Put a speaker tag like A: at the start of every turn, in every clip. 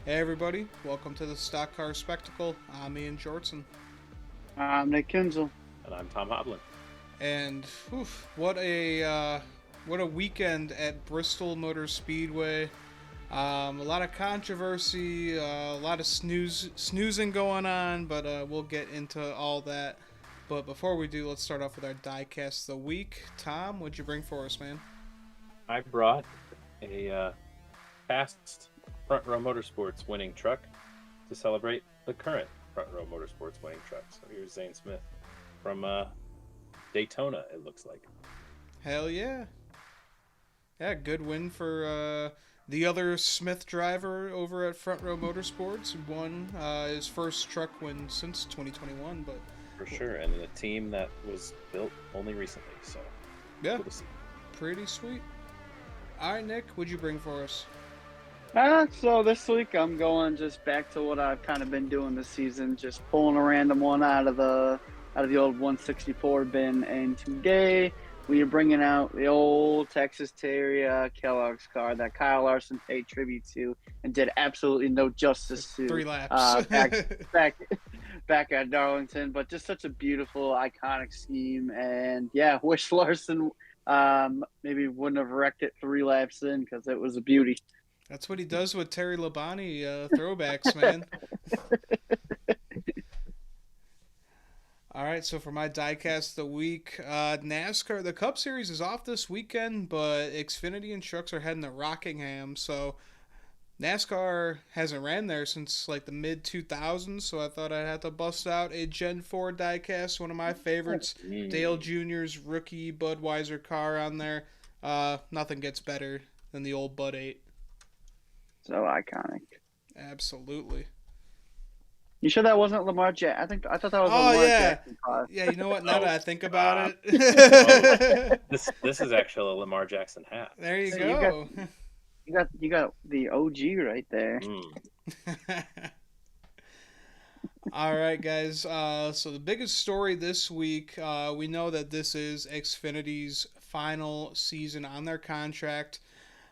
A: Hey everybody, welcome to the Stock Car Spectacle. I'm Ian Jortson.
B: I'm Nick Kinzel.
C: And I'm Tom Hoblin.
A: And what a weekend at Bristol Motor Speedway. A lot of controversy, a lot of snoozing going on, but we'll get into all that. But before we do, let's start off with our diecast of the week. Tom, what'd you bring for us, man?
C: I brought a past Front Row Motorsports winning truck to celebrate the current Front Row Motorsports winning truck. So here's Zane Smith from Daytona, it looks like.
A: Hell yeah. Yeah, good win for the other Smith driver over at Front Row Motorsports. Who won his first truck win since 2021, but
C: For sure, and a team that was built only recently, so
A: yeah,
C: cool to see.
A: pretty sweet. All right, Nick, what'd you bring for us?
B: So this week I'm going just back to what I've kind of been doing this season, just pulling a random one out of the old 164 bin. And today we are bringing out the old Texas Terrier Kellogg's car that Kyle Larson paid tribute to and did absolutely no
A: For
B: justice to
A: 3 laps.
B: back back at Darlington. But just such a beautiful, iconic scheme, and yeah, wish Larson maybe wouldn't have wrecked it 3 laps in because it was a beauty.
A: That's what he does with Terry Labonte throwbacks, man. All right, so for my diecast of the week, NASCAR, the Cup Series is off this weekend, but Xfinity and trucks are heading to Rockingham, so NASCAR hasn't ran there since like the mid 2000s, so I thought I'd have to bust out a Gen 4 diecast, one of my favorites, Dale Jr.'s rookie Budweiser car on there. Nothing gets better than the old Bud 8.
B: So iconic.
A: Absolutely.
B: You sure that wasn't Lamar Jackson? I thought that was a
A: Oh
B: Lamar
A: yeah,
B: Jackson car.
A: yeah. You know what? Now
C: Oh,
A: that I think
C: stop.
A: about
C: Oh,
A: it,
C: this is actually a Lamar Jackson hat.
A: there you
B: So
A: go.
B: you got the OG right there.
C: Mm.
A: All right, guys. So the biggest story this week, we know that this is Xfinity's final season on their contract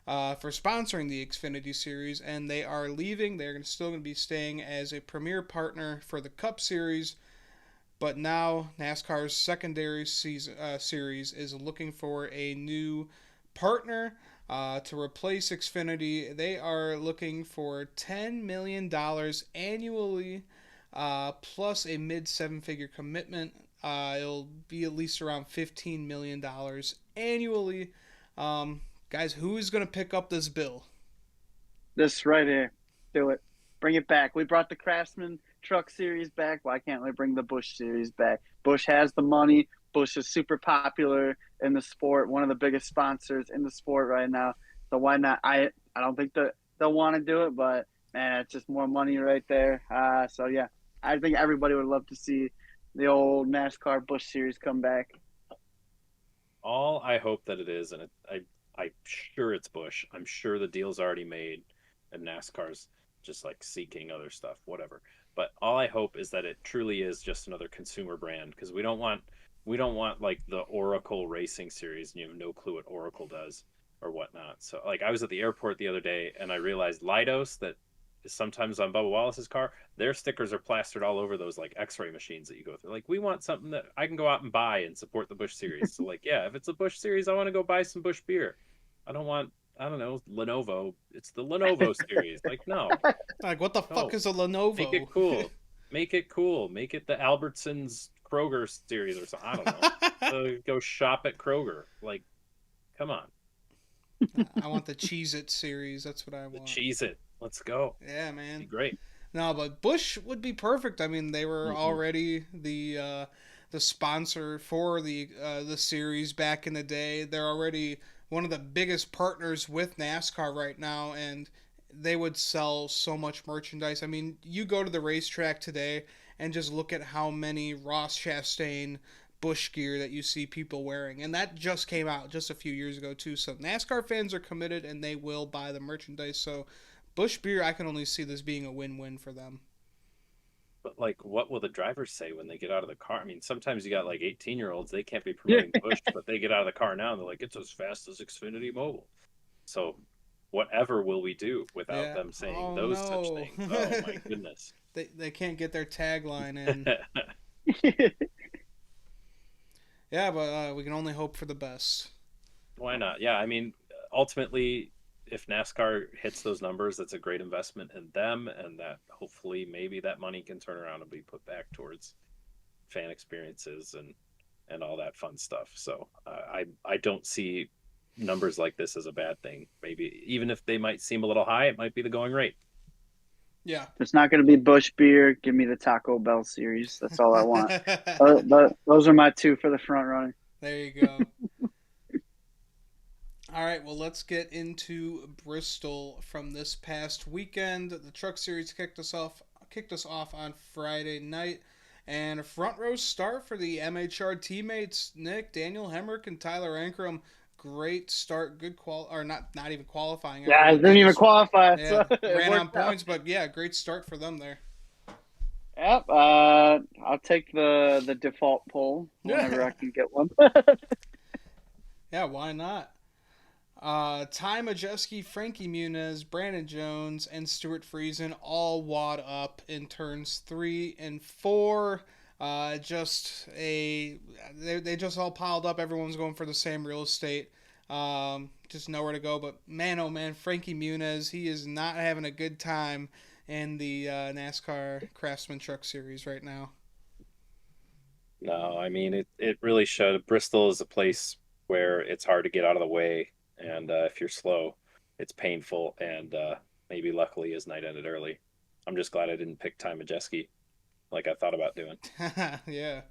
A: for sponsoring the Xfinity Series, and they are leaving. They're still going to be staying as a premier partner for the Cup Series, but now NASCAR's secondary series is looking for a new partner to replace Xfinity. They are looking for $10 million annually, plus a mid seven-figure commitment. It'll be at least around $15 million annually. Guys, who is going to pick up this bill?
B: This right here. Do it. Bring it back. We brought the Craftsman Truck Series back. Why can't we bring the Busch Series back? Busch has the money. Busch is super popular in the sport, one of the biggest sponsors in the sport right now. So why not? I don't think that they'll want to do it, but man, it's just more money right there. So yeah, I think everybody would love to see the old NASCAR Busch Series come back.
C: All I hope that it is, and I'm sure it's Bush. I'm sure the deal's already made, and NASCAR's just like seeking other stuff, whatever. But all I hope is that it truly is just another consumer brand because we don't want like the Oracle Racing Series. And you have no clue what Oracle does or whatnot. So like I was at the airport the other day and I realized Lidos that is sometimes on Bubba Wallace's car, their stickers are plastered all over those like X-ray machines that you go through. Like we want something that I can go out and buy and support the Bush Series. So like yeah, if it's a Bush Series, I want to go buy some Bush beer. I don't want I don't know Lenovo. It's the Lenovo series. Like no,
A: Like, what the fuck
C: no,
A: is a
C: make it
A: Lenovo?
C: cool. Make it cool. Make it the Albertsons Kroger series or something. I don't know. So go shop at Kroger. Like, come on,
A: I want the Cheez It series. That's what I
C: the
A: want.
C: cheese it. Let's go.
A: Yeah,
C: Be
A: man.
C: great.
A: No, but Bush would be perfect. I mean, they were
C: Hmm.
A: already the sponsor for the series back in the day. They're already one of the biggest partners with NASCAR right now, and they would sell so much merchandise. I mean, you go to the racetrack today and just look at how many Ross Chastain Bush gear that you see people wearing, and that just came out just a few years ago too. So NASCAR fans are committed, and they will buy the merchandise. So Bush beer, I can only see this being a win-win for them.
C: But like, what will the drivers say when they get out of the car? I mean, sometimes you got like 18-year-olds. They can't be
B: Yeah.
C: promoting Bush, but they get out of the car now and they're like, it's as fast as Xfinity Mobile. So whatever will we do without
A: Yeah.
C: them saying
A: Oh
C: those such
A: no.
C: things? Oh my goodness.
A: They can't get their tagline in. Yeah, but we can only hope for the best.
C: Why not? Yeah, I mean, ultimately, if NASCAR hits those numbers, that's a great investment in them, and that hopefully maybe that money can turn around and be put back towards fan experiences and all that fun stuff. So I don't see numbers like this as a bad thing. Maybe even if they might seem a little high, it might be the going rate.
A: Yeah.
B: It's not going to be Bush beer. Give me the Taco Bell series. That's all I want. But those are my two for the front running.
A: There you go. All right, well, let's get into Bristol from this past weekend. The Truck Series kicked us off on Friday night, and a front row start for the MHR teammates Nick, Daniel Hemrick, and Tyler Ankrum. Great start, good or not even qualifying.
B: Yeah, I didn't even qualify.
A: Yeah,
B: So
A: ran on
B: out.
A: points, but yeah, great start for them there.
B: Yep. I'll take the default poll whenever I can get one.
A: Yeah, why not? Ty Majeski, Frankie Muniz, Brandon Jones, and Stuart Friesen all wad up in turns 3 and 4. They just all piled up. Everyone's going for the same real estate. Just nowhere to go. But man, oh man, Frankie Muniz, he is not having a good time in the NASCAR Craftsman Truck Series right now.
C: No, I mean it really showed. Bristol is a place where it's hard to get out of the way, and if you're slow, it's painful. And maybe luckily his night ended early. I'm just glad I didn't pick Ty Majeski like I thought about doing.
A: Yeah.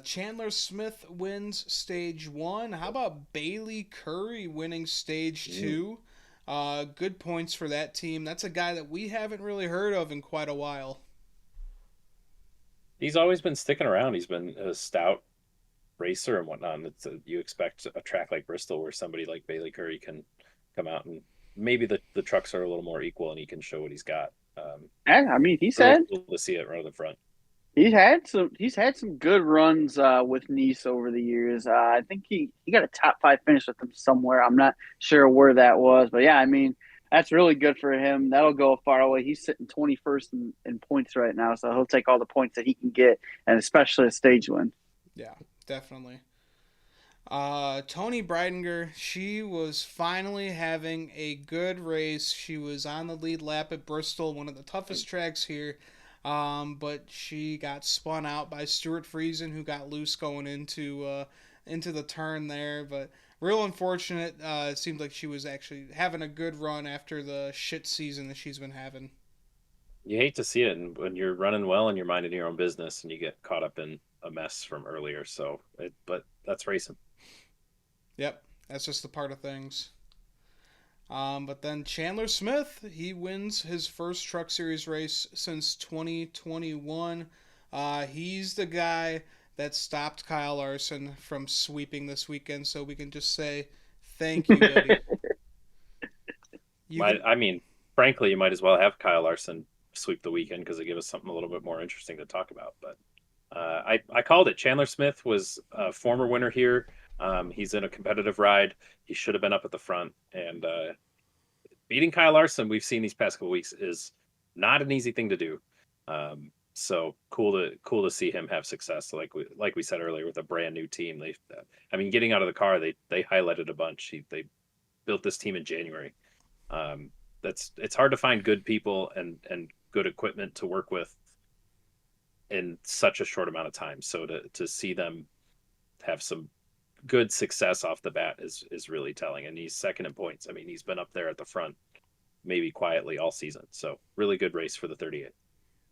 A: Chandler Smith wins stage 1. How about Bailey Curry winning stage 2? Good points for that team. That's a guy that we haven't really heard of in quite a while.
C: He's always been sticking around. He's been a stout racer and whatnot. And you expect a track like Bristol where somebody like Bailey Curry can come out and maybe the trucks are a little more equal and he can show what he's got.
B: And I mean,
C: Really cool to see it right on the front.
B: He's had some good runs with Nice over the years. I think he got a top 5 finish with them somewhere. I'm not sure where that was, but yeah, I mean that's really good for him. That'll go far away. He's sitting 21st in points right now, so he'll take all the points that he can get, and especially a stage win.
A: Yeah, definitely. Tony Breidinger, she was finally having a good race. She was on the lead lap at Bristol, one of the toughest tracks here. But she got spun out by Stuart Friesen, who got loose going into the turn there. But real unfortunate. It seemed like she was actually having a good run after the shit season that she's been having.
C: You hate to see it when you're running well and you're minding your own business and you get caught up in a mess from earlier. But that's racing.
A: Yep, that's just the part of things. But then Chandler Smith, he wins his first Truck Series race since 2021. He's the guy that stopped Kyle Larson from sweeping this weekend, so we can just say thank you, buddy.
C: I mean, frankly, you might as well have Kyle Larson sweep the weekend because it gives us something a little bit more interesting to talk about. But I called it. Chandler Smith was a former winner here. He's in a competitive ride. He should have been up at the front. And beating Kyle Larson, we've seen these past couple weeks, is not an easy thing to do. So cool to see him have success. Like we said earlier, with a brand new team. Getting out of the car, they highlighted a bunch. They built this team in January. It's hard to find good people and good equipment to work with in such a short amount of time. So to see them have some good success off the bat is really telling. And he's second in points. I mean, he's been up there at the front, maybe quietly all season. So really good race for the 38.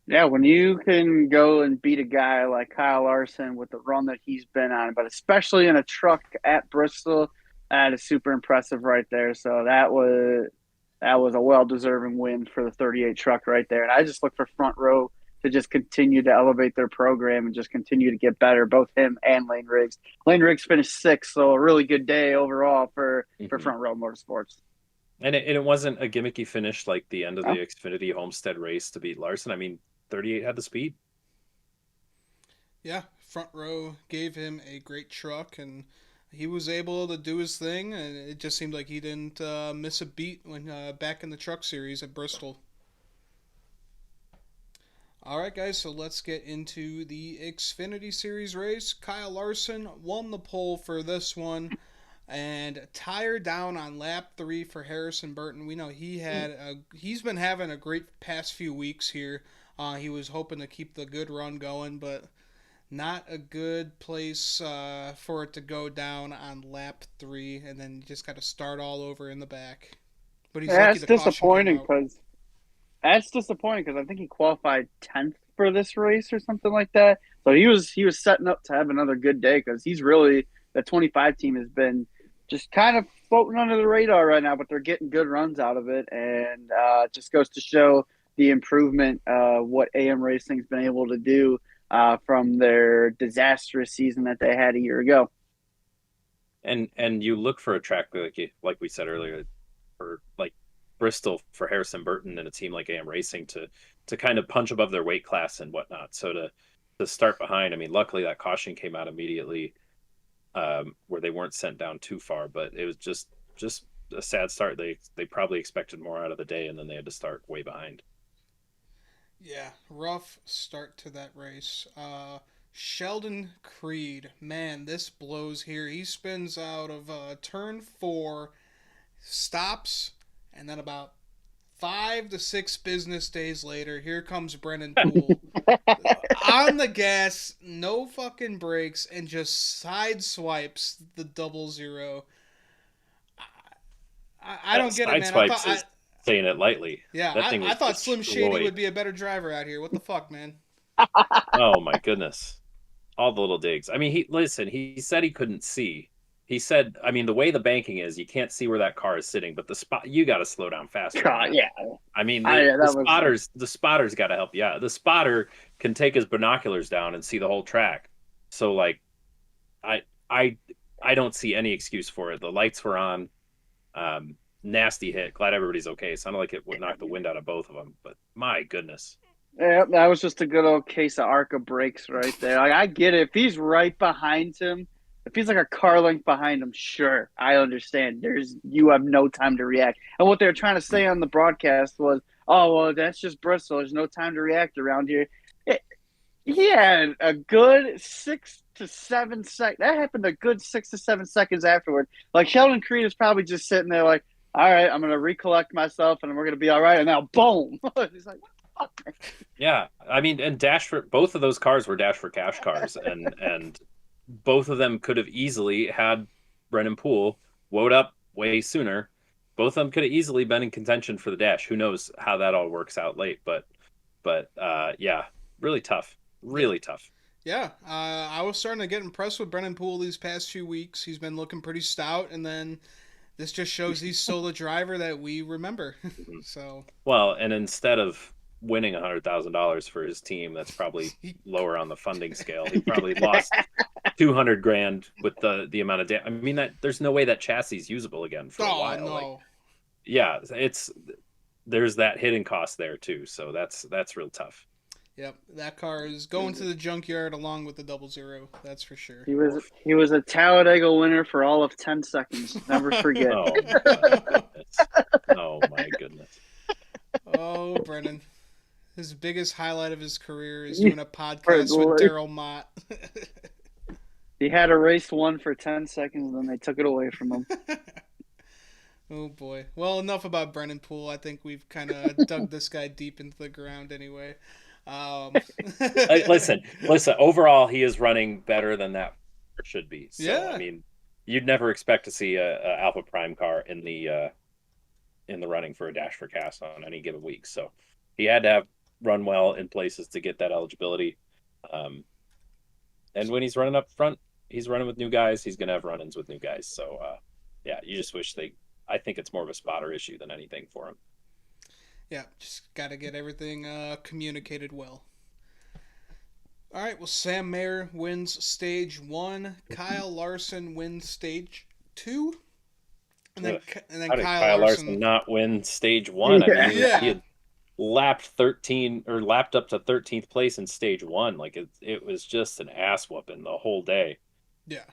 B: Yeah, when you can go and beat a guy like Kyle Larson with the run that he's been on, but especially in a truck at Bristol, that is super impressive right there. So that was a well-deserving win for the 38 truck right there. And I just look for front row to just continue to elevate their program and just continue to get better, both him and Lane Riggs. Lane Riggs finished 6th, so a really good day overall for Front Row Motorsports.
C: And it wasn't a gimmicky finish like the end of the Xfinity Homestead race to beat Larson. I mean, 38 had the speed.
A: Yeah, Front Row gave him a great truck, and he was able to do his thing, and it just seemed like he didn't miss a beat when back in the Truck Series at Bristol. All right, guys, so let's get into the Xfinity Series race. Kyle Larson won the pole for this one, and tire down on lap 3 for Harrison Burton. We know he's been having a great past few weeks here. He was hoping to keep the good run going, but not a good place for it to go down on lap 3, and then you just got to start all over in the back. But he's lucky the caution came out.
B: That's disappointing because I think he qualified 10th for this race or something like that. So he was setting up to have another good day because he's really the 25 team has been just kind of floating under the radar right now, but they're getting good runs out of it, and just goes to show the improvement what AM Racing's been able to do from their disastrous season that they had a year ago.
C: And you look for a track like we said earlier, for like Bristol for Harrison Burton and a team like AM Racing to kind of punch above their weight class and whatnot. So to start behind, I mean, luckily that caution came out immediately, where they weren't sent down too far, but it was just a sad start. They probably expected more out of the day, and then they had to start way behind.
A: Yeah, rough start to that race. Sheldon Creed, man, this blows here. He spins out of turn 4, stops, and then about 5 to 6 business days later, here comes Brennan Poole. On the gas, no fucking brakes, and just side swipes the 00. I don't get it, man.
C: Saying it lightly.
A: Yeah, I thought Slim Shady would be a better driver out here. What the fuck, man?
C: Oh my goodness. All the little digs. I mean, he said he couldn't see. He said, I mean, the way the banking is, you can't see where that car is sitting, but you got to slow down faster.
B: Yeah.
C: I mean, the spotter's got to help you out. The spotter can take his binoculars down and see the whole track. So like, I don't see any excuse for it. The lights were on. Nasty hit. Glad everybody's okay. It sounded like it would knock the wind out of both of them, but my goodness.
B: Yeah, that was just a good old case of ARCA brakes right there. Like, I get it. If he's right behind him, if he's like a car length behind him, sure, I understand. You have no time to react. And what they were trying to say on the broadcast was, oh, well, that's just Bristol. There's no time to react around here. He had a good 6 to 7 seconds. That happened a good 6 to 7 seconds afterward. Like, Sheldon Creed is probably just sitting there like, all right, I'm going to recollect myself and we're going to be all right. And now, boom. He's like, what the fuck?
C: Yeah. I mean, and both of those cars were Dash for Cash cars. And both of them could have easily had Brennan Poole woed up way sooner. Both of them could have easily been in contention for the Dash. Who knows how that all works out late. But yeah, really tough. Really tough.
A: Yeah, I was starting to get impressed with Brennan Poole these past few weeks. He's been looking pretty stout, and then this just shows he's still the driver that we remember. So
C: well, and instead of winning $100,000 for his team, that's probably lower on the funding scale. He probably lost $200,000 with the amount of I mean, that there's no way that chassis is usable again for a while.
A: No.
C: Like, yeah, there's that hidden cost there too. So that's real tough.
A: Yep, that car is going to the junkyard along with the 00. That's for sure.
B: He was a Talladega winner for all of 10 seconds. Never forget.
C: Oh my goodness.
A: Oh, Brennan. His biggest highlight of his career is doing a podcast with Daryl Mott.
B: He had a race won for 10 seconds, and then they took it away from him.
A: Oh boy. Well, enough about Brennan Poole. I think we've kind of dug this guy deep into the ground anyway.
C: Listen. Overall, he is running better than that should be. So, yeah. I mean, you'd never expect to see a Alpha Prime car in the running for a Dash for Cash on any given week. So he had to have run well in places to get that eligibility. And when he's running up front, he's running with new guys. He's going to have run-ins with new guys. So yeah, you just wish I think it's more of a spotter issue than anything for him.
A: Yeah, just got to get everything communicated well. All right, well, Sam Mayer wins stage 1. Kyle Larson wins stage 2. And then
C: How did Kyle Larson not win stage 1? I mean,
A: yeah.
C: He had lapped up to 13th place in stage 1. Like, it was just an ass whooping the whole day.
A: Yeah.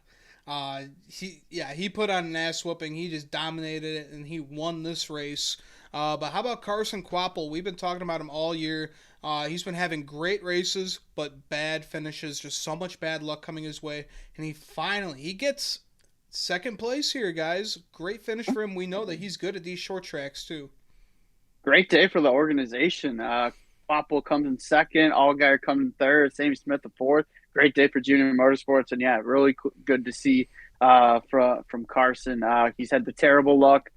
A: He put on an ass whooping. He just dominated it, and he won this race. But how about Carson Quapple? We've been talking about him all year. He's been having great races, but bad finishes. Just so much bad luck coming his way, and he gets second place here, guys. Great finish for him. We know that he's good at these short tracks too.
B: Great day for the organization. Popple comes in second, Allgaier comes in third, Sammy Smith the fourth. Great day for Junior Motorsports, and yeah, really good to see from Carson. He's had the terrible luck.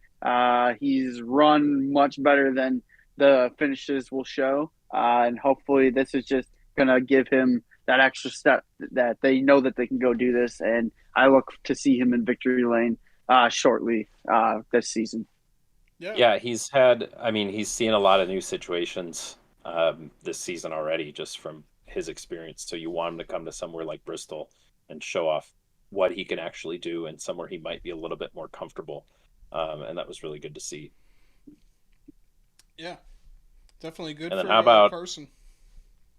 B: He's run much better than the finishes will show, and hopefully this is just gonna give him that extra step that they know that they can go do this. And I look to see him in victory lane shortly this season.
C: Yeah, he's seen a lot of new situations this season already just from his experience. So you want him to come to somewhere like Bristol and show off what he can actually do and somewhere he might be a little bit more comfortable. And that was really good to see.
A: Yeah, definitely good
C: And then
A: for Carson.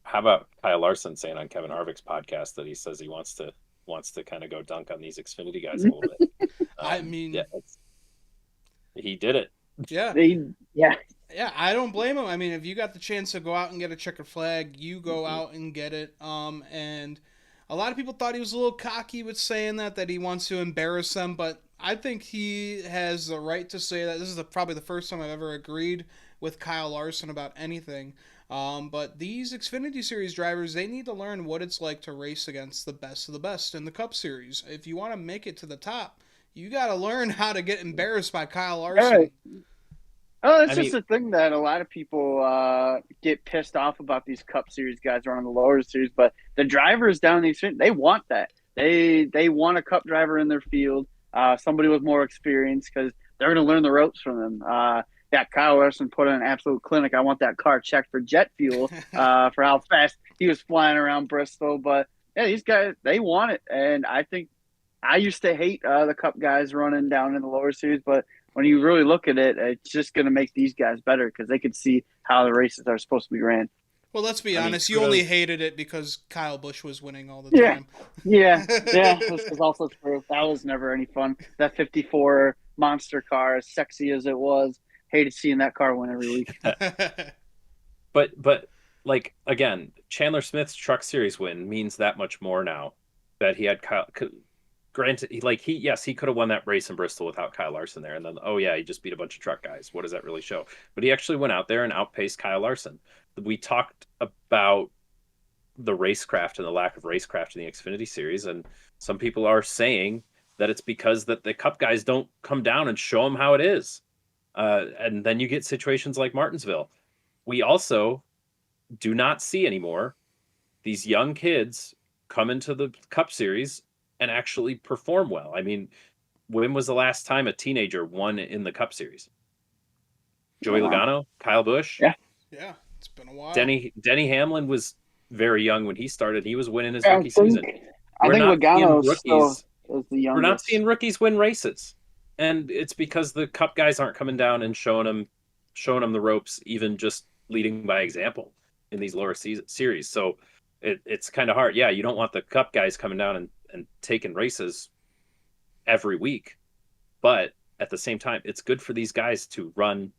C: how about Kyle Larson saying on Kevin Harvick's podcast that he says he wants to kind of go dunk on these Xfinity guys a little bit.
A: I mean,
C: yeah, he did it.
A: Yeah.
B: Yeah.
A: Yeah, I don't blame him. I mean, if you got the chance to go out and get a checkered flag, you go out and get it. And a lot of people thought he was a little cocky with saying that he wants to embarrass them, but I think he has the right to say that. This is probably the first time I've ever agreed with Kyle Larson about anything. But these Xfinity Series drivers, they need to learn what it's like to race against the best of the best in the Cup Series. If you want to make it to the top, you got to learn how to get embarrassed by Kyle Larson.
B: Oh, it's just a thing that a lot of people get pissed off about these Cup Series guys running the lower series, but the drivers down these, they want that. They want a Cup driver in their field, somebody with more experience, because they're going to learn the ropes from them. Kyle Larson put in an absolute clinic. I want that car checked for jet fuel for how fast he was flying around Bristol. But yeah, these guys, they want it, and I think I used to hate the Cup guys running down in the lower series, but when you really look at it, it's just going to make these guys better because they could see how the races are supposed to be ran.
A: Well, let's be honest. You only hated it because Kyle Busch was winning all the time.
B: Yeah. This is also true. That was never any fun. That 54 monster car, as sexy as it was, hated seeing that car win every week.
C: But like, again, Chandler Smith's Truck Series win means that much more now that he had Kyle. Granted, he could have won that race in Bristol without Kyle Larson there, and then he just beat a bunch of truck guys. What does that really show? But he actually went out there and outpaced Kyle Larson. We talked about the racecraft and the lack of racecraft in the Xfinity Series, and some people are saying that it's because that the Cup guys don't come down and show them how it is, and then you get situations like Martinsville. We also do not see anymore these young kids come into the Cup Series and actually perform well. I mean, when was the last time a teenager won in the Cup Series? Joey Logano, Kyle Busch.
A: Yeah, it's been a while.
C: Denny Hamlin was very young when he started. He was winning his rookie season.
B: I think Logano still is the youngest.
C: We're not seeing rookies win races, and it's because the Cup guys aren't coming down and showing them the ropes, even just leading by example in these lower series. So it's kind of hard. Yeah, you don't want the Cup guys coming down and taking races every week, but at the same time, it's good for these guys to run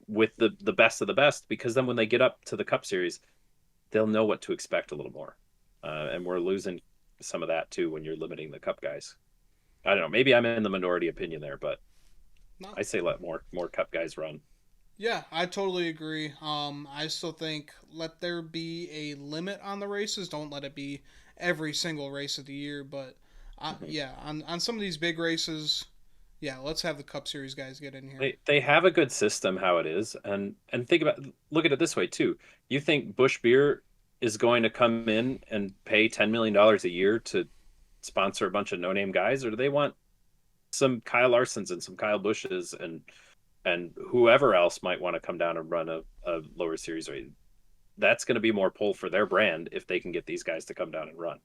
C: with the best of the best, because then when they get up to the Cup Series, they'll know what to expect a little more. And we're losing some of that too when you're limiting the Cup guys. I don't know. Maybe I'm in the minority opinion there, but I say let more Cup guys run.
A: Yeah, I totally agree. I still think let there be a limit on the races. Don't let it be every single race of the year. But on some of these big races, let's have the Cup Series guys get in here.
C: They have a good system how it is, and look at it this way too. You think Busch Beer is going to come in and pay $10 million a year to sponsor a bunch of no-name guys, or do they want some Kyle Larsons and some Kyle Bushes and whoever else might want to come down and run a lower series race? That's going to be more pull for their brand if they can get these guys to come down and run,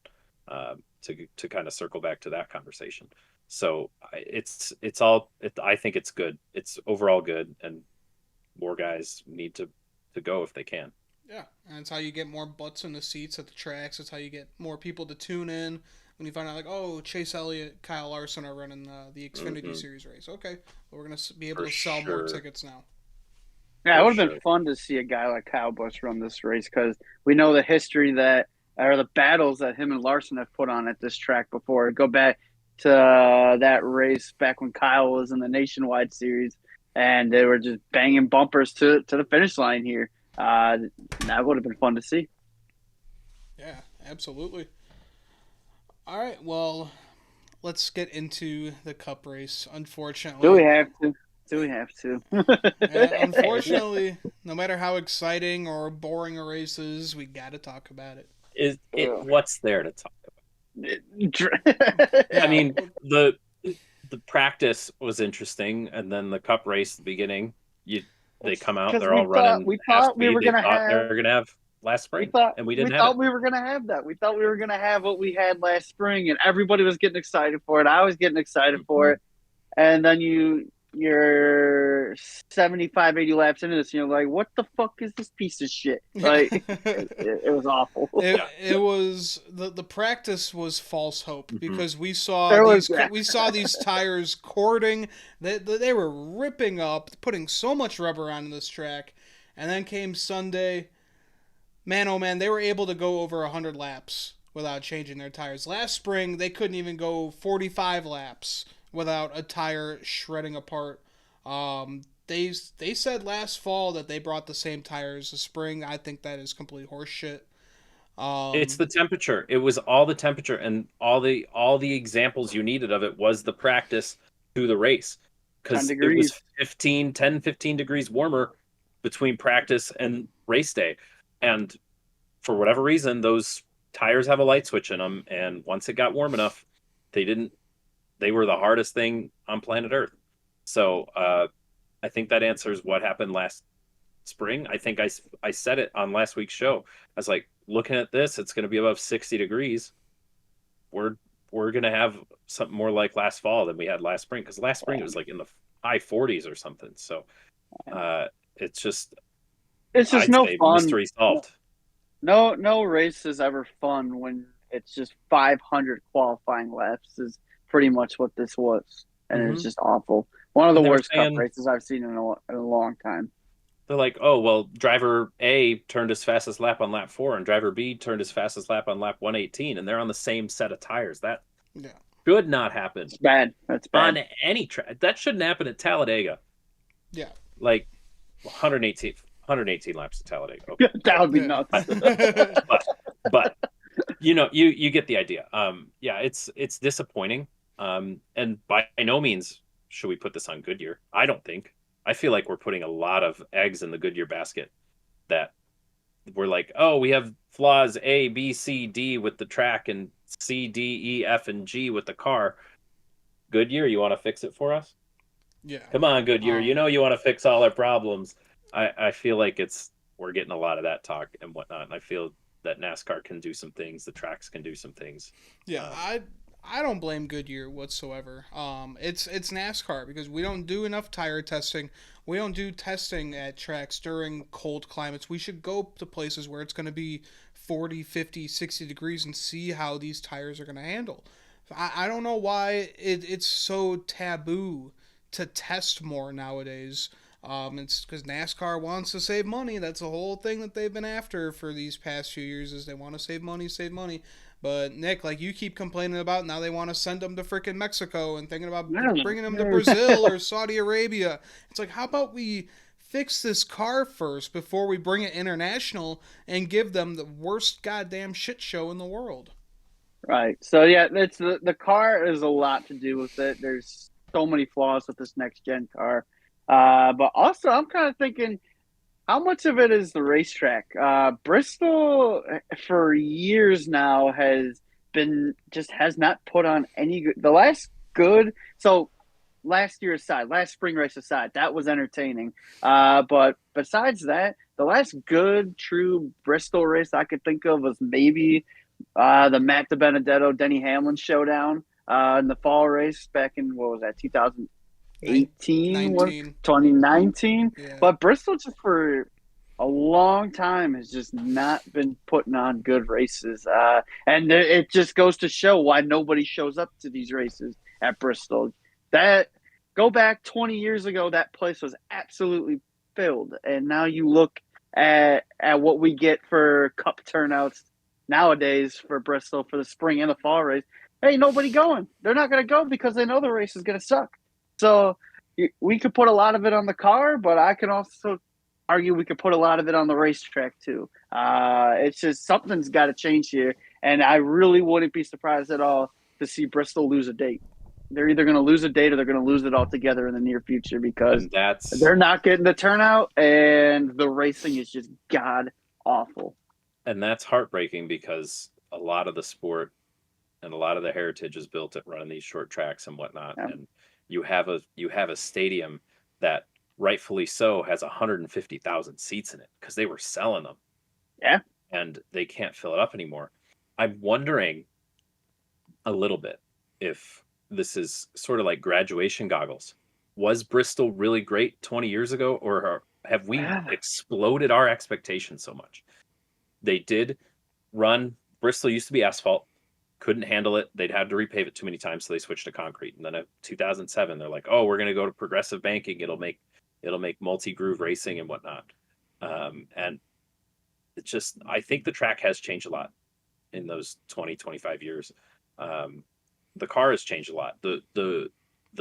C: to kind of circle back to that conversation. So I think it's good. It's overall good, and more guys need to go if they can.
A: Yeah, and it's how you get more butts in the seats at the tracks. It's how you get more people to tune in. when you find out like, oh, Chase Elliott, Kyle Larson are running the Xfinity
C: Mhm.
A: Series race. Okay, well, we're gonna be able
C: For
A: to sell more
C: sure.
A: tickets now.
B: Yeah, it
C: For
B: would have been
C: sure.
B: fun to see a guy like Kyle Busch run this race because we know the history that, or the battles that him and Larson have put on at this track before. Go back to that race back when Kyle was in the Nationwide Series, and they were just banging bumpers to the finish line here. That would have been fun to see.
A: Yeah, absolutely. All right, well, let's get into the Cup race.
B: Do we
A: Unfortunately,
B: have to? Do we have to?
C: Hey,
A: unfortunately, no matter how exciting or boring a race is, we got to talk about it.
C: is it? What's there to talk? I
A: Yeah,
C: mean, the practice was interesting, and then the Cup race at the beginning. They come out,
B: Because
C: they're all running
B: we
C: half
B: thought we
C: speed.
B: were
C: They
B: gonna
C: thought they
B: have
C: were gonna have last
B: we
C: spring,
B: thought
C: and we
B: we
C: didn't have it.
B: thought we were gonna have that. We thought we were gonna have what we had last spring, and everybody was getting excited for it. I was getting excited for
C: Mhm.
B: it, and then you're 75, 80 laps into this, and you're like, "What the fuck is this piece of shit?"
A: yeah.
B: Like it was awful.
C: Yeah.
A: It was the practice was false hope
C: Mhm.
A: because we saw
B: There was
A: these tires cording. They were ripping up, putting so much rubber on this track, and then came Sunday. Man, oh man, they were able to go over 100 laps without changing their tires. Last spring, they couldn't even go 45 laps without a tire shredding apart. They said last fall that they brought the same tires this spring. I think that is complete horseshit.
C: It's
A: Um,
C: the temperature. It was all the temperature, and all the examples you needed of it was the practice to the race,
B: 10
C: because it was
B: degrees.
C: 15 degrees warmer between practice and race day, and for whatever reason, those tires have a light switch in them, and once it got warm enough, they didn't. They were the hardest thing on planet Earth. So I think that answers what happened last spring. I think I said it on last week's show. I was like, looking at this, it's going to be above 60 degrees. We're we're going to have something more like last fall than we had last spring, because last spring it was like in the high 40s or something. So uh, it's just,
B: It's just
C: I'd
B: no
C: say
B: fun.
C: mystery solved.
B: No race is ever fun when it's just 500 qualifying laps is pretty much what this was, and it was
C: Mm-hmm.
B: just awful. One of the
C: And they were
B: worst Cup
C: saying,
B: races I've seen in a long time.
C: they're like, oh, well, driver A turned his fastest lap on lap 4, and driver B turned his fastest lap on lap 118, and they're on the same set of tires. That
A: yeah,
C: should not happen
B: It's bad. That's
C: on
B: bad.
C: any track. That shouldn't happen at Talladega.
A: yeah,
C: Like 118 laps at Talladega. Okay,
B: That would be
A: yeah.
B: nuts.
C: but you get the idea. Yeah, it's disappointing. And by no means should we put this on Goodyear. I don't think. I feel like we're putting a lot of eggs in the Goodyear basket, that we're like, oh, we have flaws A, B, C, D with the track, and C, D, E, F, and G with the car. Goodyear, you want to fix it for us?
A: yeah.
C: Come on, Goodyear. You
A: Um,
C: know you want to fix all our problems. I feel like we're getting a lot of that talk and whatnot, and I feel that NASCAR can do some things, the tracks can do some things.
A: Yeah,
C: Um,
A: I don't blame Goodyear whatsoever. It's NASCAR because we don't do enough tire testing. We don't do testing at tracks during cold climates. We should go to places where it's going to be 40, 50, 60 degrees and see how these tires are going to handle. I don't know why it's so taboo to test more nowadays. It's because NASCAR wants to save money. That's the whole thing that they've been after for these past few years is they want to save money, save money. But Nick, like you keep complaining about, now they want to send them to freaking Mexico and thinking about bringing them to Brazil or Saudi Arabia. It's like, how about we fix this car first before we bring it international and give them the worst goddamn shit show in the world?
B: Right. So yeah, it's the car is a lot to do with it. There's so many flaws with this next gen car. But also I'm kind of thinking how much of it is the racetrack? Bristol for years now has not put on any good. The last good, so last year aside, last spring race aside, that was entertaining. But besides that, the last good true Bristol race I could think of was maybe the Matt DiBenedetto Denny Hamlin showdown in the fall race back in what was that 2018
A: 19.
B: 2019.
A: Yeah.
B: But Bristol just for a long time has just not been putting on good races. And it just goes to show why nobody shows up to these races at Bristol. That go back 20 years ago, that place was absolutely filled. And now you look at what we get for cup turnouts nowadays for Bristol for the spring and the fall race. Hey, nobody going. They're not going to go because they know the race is going to suck. So we could put a lot of it on the car, but I can also argue we could put a lot of it on the racetrack too. It's just something's got to change here, and I really wouldn't be surprised at all to see Bristol lose a date. They're either going to lose a date or they're going to lose it altogether in the near future because
C: And that's
B: they're not getting the turnout, and the racing is just god awful.
C: and that's heartbreaking because a lot of the sport and a lot of the heritage is built at running these short tracks and whatnot.
B: Yeah.
C: And you have a stadium that rightfully so has 150,000 seats in it because they were selling them.
B: Yeah.
C: And they can't fill it up anymore. I'm wondering a little bit if this is sort of like graduation goggles. Was Bristol really great 20 years ago, or have we exploded our expectations so much? They did run. Bristol used to be asphalt, couldn't handle it. They'd had to repave it too many times, so they switched to concrete. And then in 2007, they're like, "Oh, we're going to go to progressive banking. It'll make multi-groove racing and whatnot." And it's just, I think the track has changed a lot in those 20, 25 years. The car has changed a lot. The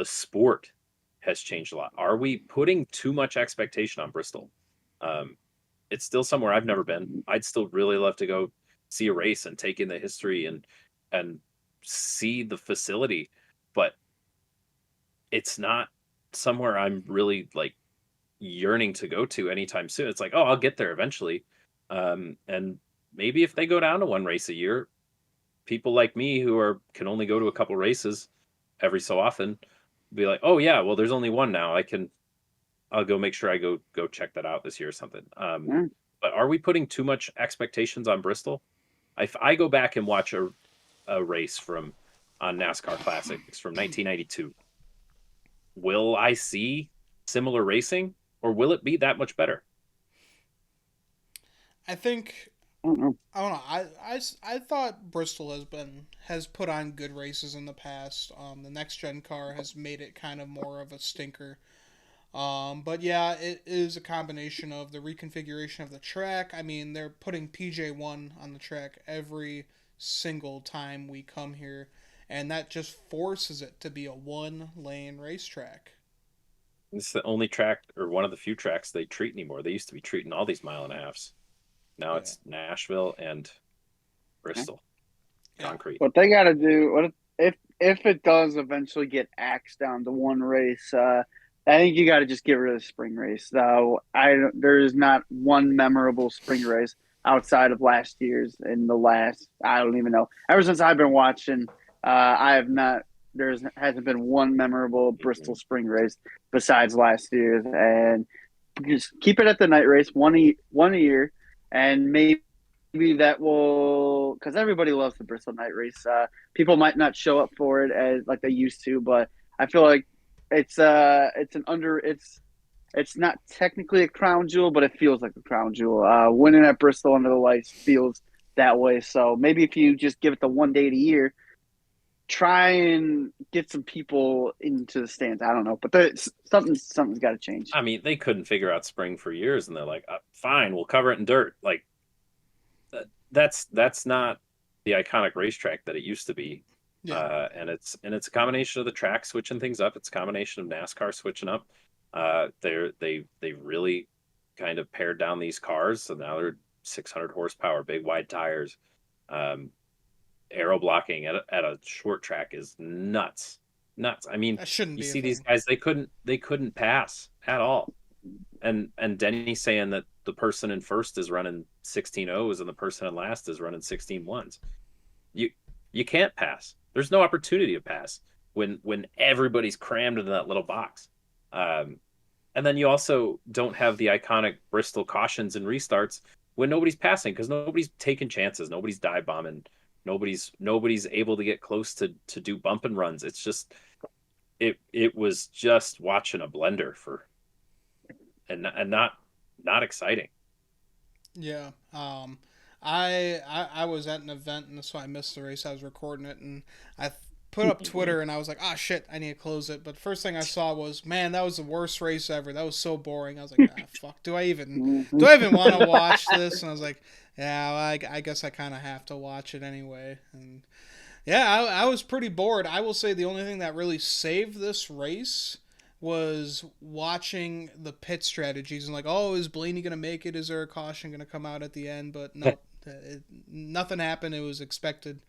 C: sport has changed a lot. Are we putting too much expectation on Bristol? It's still somewhere I've never been. I'd still really love to go see a race and take in the history and see the facility, but it's not somewhere I'm really like yearning to go to anytime soon. It's like, oh, I'll get there eventually. And maybe if they go down to one race a year, people like me who can only go to a couple races every so often be like, oh yeah, well there's only one now. I'll go make sure I go check that out this year or something.
B: Yeah.
C: But are we putting too much expectations on Bristol? If I go back and watch a race on NASCAR Classics from 1992, will I see similar racing, or will it be that much better?
A: I think
B: I don't know.
A: I don't know. I thought Bristol has put on good races in the past. The next gen car has made it kind of more of a stinker. But yeah, it is a combination of the reconfiguration of the track. I mean, they're putting PJ1 on the track every single time we come here, and that just forces it to be a one lane racetrack.
C: It's the only track, or one of the few tracks they treat anymore. They used to be treating all these mile and a halves. Now
A: Yeah.
C: it's Nashville and Bristol
A: Yeah.
C: concrete.
B: What they got to do, if it does eventually get axed down to one race, I think you got to just get rid of the spring race. Though there is not one memorable spring race outside of last year's. In the last, I don't even know. Ever since I've been watching, I have not. There hasn't been one memorable Bristol spring race besides last year's, and just keep it at the night race, one a year, and maybe that will, because everybody loves the Bristol night race. People might not show up for it as like they used to, but I feel like it's it's not technically a crown jewel, but it feels like a crown jewel. Winning at Bristol under the lights feels that way. So maybe if you just give it the one day a year, try and get some people into the stands. I don't know, but something's got to change.
C: I mean, they couldn't figure out spring for years, and they're like, "Fine, we'll cover it in dirt." Like, that's not the iconic racetrack that it used to be.
A: Yeah.
C: And it's a combination of the track switching things up. It's a combination of NASCAR switching up. They really kind of pared down these cars, so now they're 600 horsepower, big wide tires. Aero blocking at a short track is nuts. I mean,
A: That shouldn't
C: you
A: be a
C: see these
A: thing.
C: guys, they couldn't pass at all. And Denny saying that the person in first is running 16 O's and the person in last is running 16 ones. You can't pass. There's no opportunity to pass when everybody's crammed into that little box. And then you also don't have the iconic Bristol cautions and restarts when nobody's passing, because nobody's taking chances, nobody's dive bombing, nobody's able to get close to do bump and runs. It's just it was just watching a blender and not exciting.
A: Yeah. I was at an event and so I missed the race. I was recording it and I put up Twitter and I was like, oh shit, I need to close it. But first thing I saw was, man, that was the worst race ever. That was so boring. I was like, ah, fuck. Do I even want to watch this? And I was like, yeah, well, I guess I kind of have to watch it anyway. And yeah, I was pretty bored. I will say the only thing that really saved this race was watching the pit strategies and like, oh, is Blaney gonna make it? Is there a caution gonna come out at the end? But nope, nothing happened. It was expected.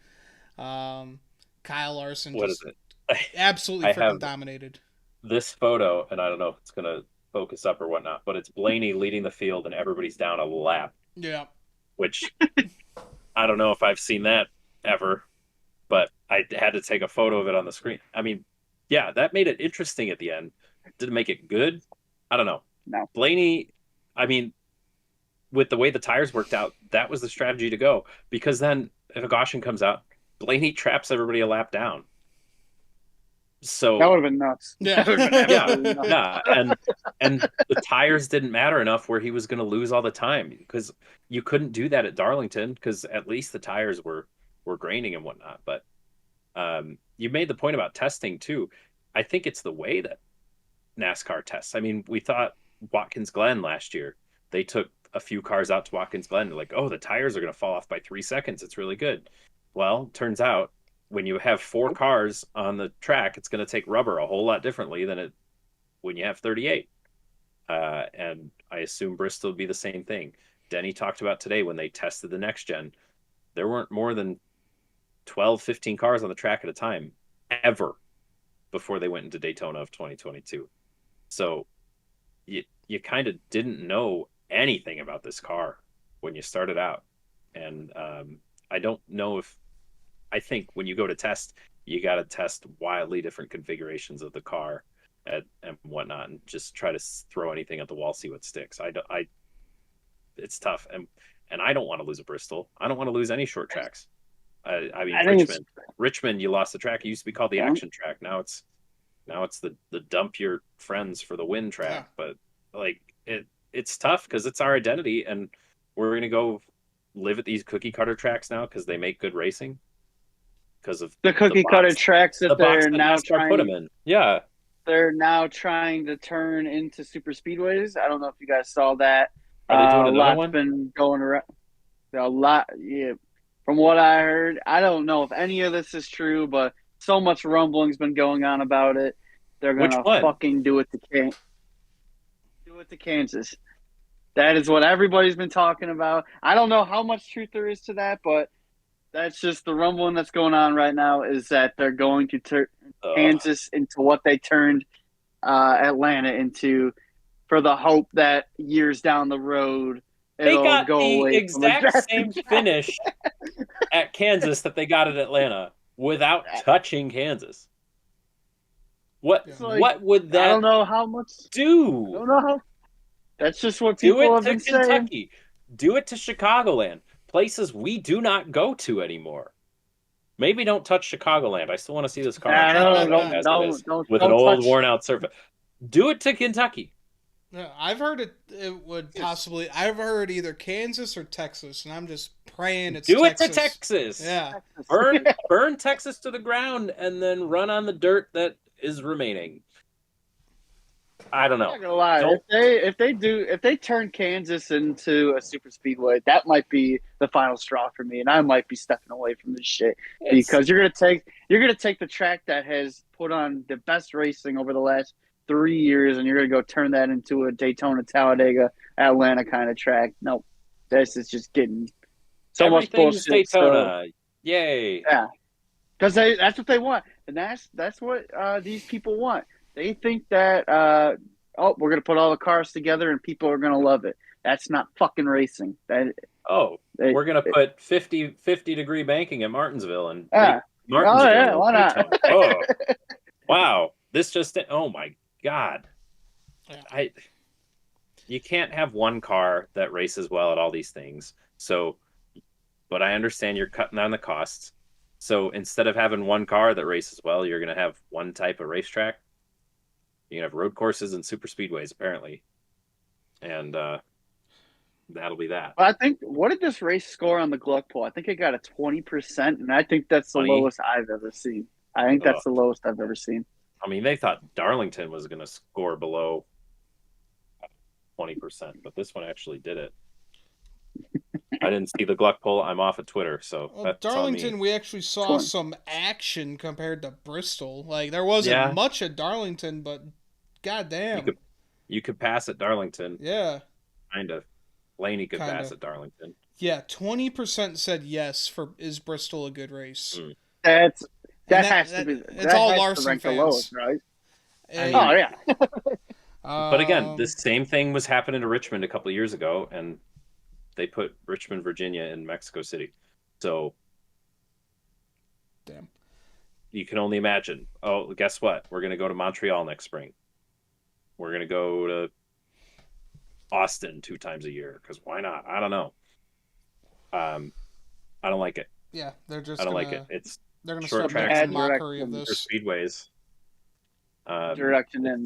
A: Um, Kyle Larson
C: What is
A: just
C: it?
A: absolutely
C: I
A: freaking
C: have
A: dominated.
C: this photo, and I don't know if it's gonna focus up or whatnot, but it's Blaney leading the field, and everybody's down a lap,
A: Yeah,
C: which I don't know if I've seen that ever, but I had to take a photo of it on the screen. I mean, yeah, that made it interesting at the end. Did it make it good? I don't know.
B: No.
C: Blaney, I mean, with the way the tires worked out, that was the strategy to go. Because then if a caution comes out, Blaney traps everybody a lap down.
B: That would
C: So
B: have been nuts.
A: yeah,
B: That would have been
C: yeah,
B: absolutely nuts.
C: yeah, and the tires didn't matter enough where he was going to lose all the time because you couldn't do that at Darlington because at least the tires were graining and whatnot. But you made the point about testing too. I think it's the way that NASCAR tests. I mean, we thought Watkins Glen last year, they took a few cars out to Watkins Glen. They're like, oh, the tires are going to fall off by 3 seconds. It's really good. Well, turns out when you have four cars on the track, it's going to take rubber a whole lot differently than it when you have 38. And I assume Bristol would be the same thing. Denny talked about today when they tested the next gen, there weren't more than 12, 15 cars on the track at a time ever before they went into Daytona of 2022. So you kind of didn't know anything about this car when you started out. And I don't know if I think when you go to test, you got to test wildly different configurations of the car and whatnot, and just try to throw anything at the wall, see what sticks. It's tough, and I don't want to lose a Bristol. I don't want to lose any short tracks. I mean,
B: I think
C: Richmond, you lost the track. It used to be called the
B: Yeah.
C: action track. Now it's the dump your friends for the win track.
A: Yeah.
C: But like it's tough because it's our identity, and we're gonna go live at these cookie cutter tracks now because they make good racing. Because of
B: the cookie cutter tracks
C: the
B: that
C: box
B: they're
C: that
B: now
C: NASCAR put them
B: trying.
C: in. Yeah,
B: They're now trying to turn into super speedways. I don't know if you guys saw that.
C: are they doing
B: A
C: another
B: lot's
C: one?
B: been going around. A lot, yeah. From what I heard, I don't know if any of this is true, but so much rumbling's been going on about it. They're
C: Which
B: gonna
C: one?
B: fucking do it to Kansas. That is what everybody's been talking about. I don't know how much truth there is to that, but that's just the rumbling that's going on right now. Is that they're going to turn Kansas into what they turned Atlanta into, for the hope that years down the road
C: They
B: it'll
C: got
B: go
C: the
B: away from
C: exact
B: the
C: same finish at Kansas that they got at Atlanta without touching Kansas. What
A: Yeah.
C: what would
B: I
C: that
B: don't know how much. I
C: do?
B: don't know how. That's just what
C: Do
B: people
C: it
B: have
C: to
B: been saying.
C: Kentucky. Do it to Chicagoland. Places we do not go to anymore. Maybe don't touch Chicagoland. I still want to see this car on
B: No,
C: Chicagoland as it is with an
B: don't
C: old
B: touch.
C: worn out surface. Do it to Kentucky.
A: Yeah, I've heard it would possibly. I've heard either Kansas or Texas, and I'm just praying it's
C: Do it
A: Texas.
C: to Texas.
A: Yeah,
C: Burn Texas to the ground and then run on the dirt that is remaining. I don't
B: I'm
C: know.
B: not gonna lie.
C: Don't
B: If they turn Kansas into a super speedway, that might be the final straw for me, and I might be stepping away from this shit because you're gonna take the track that has put on the best racing over the last 3 years, and you're gonna go turn that into a Daytona, Talladega, Atlanta kind of track. Nope, this is just getting so much
C: everything's
B: bullshit.
C: Daytona. Yay.
B: Yeah, because that's what they want, and that's what these people want. They think that we're gonna put all the cars together and people are gonna love it. That's not fucking racing.
C: We're gonna put 50-degree banking at Martinsville and
B: Yeah.
C: make Martinsville.
B: Oh yeah, why not?
C: Daytona. Oh, wow! This just oh my god!
A: Yeah.
C: You can't have one car that races well at all these things. So, but I understand you're cutting down the costs. So instead of having one car that races well, you're gonna have one type of racetrack. You can have road courses and super speedways apparently, and that'll be that.
B: But I think, what did this race score on the Gluck poll? I think it got a 20%, and I think that's the
C: 20?
B: lowest I've ever seen. I think that's the lowest I've ever seen.
C: I mean, they thought Darlington was going to score below 20%, but this one actually did it. I didn't see the Gluck poll. I'm off of Twitter, so that's
A: Darlington,
C: on me.
A: we actually saw some action compared to Bristol. Like there wasn't much at Darlington, but goddamn,
C: you could pass at Darlington.
A: Yeah,
C: kind of. Laney could pass at Darlington.
A: Yeah, 20% said yes for is Bristol a good race.
B: That has to be.
A: It's all Larson fans,
B: lowest, right?
C: I mean,
B: oh yeah.
C: But again, the same thing was happening to Richmond a couple of years ago, and they put Richmond, Virginia, in Mexico City. So,
A: damn,
C: you can only imagine. Oh, guess what? We're going to go to Montreal next spring. We're going to go to Austin 2 times a year because why not? I don't know. I don't like it.
A: Yeah, they're just.
C: I don't like it. It's
A: they're going to
C: short
A: start
C: tracks,
A: making mockery of this.
C: Speedways.
B: Direction in.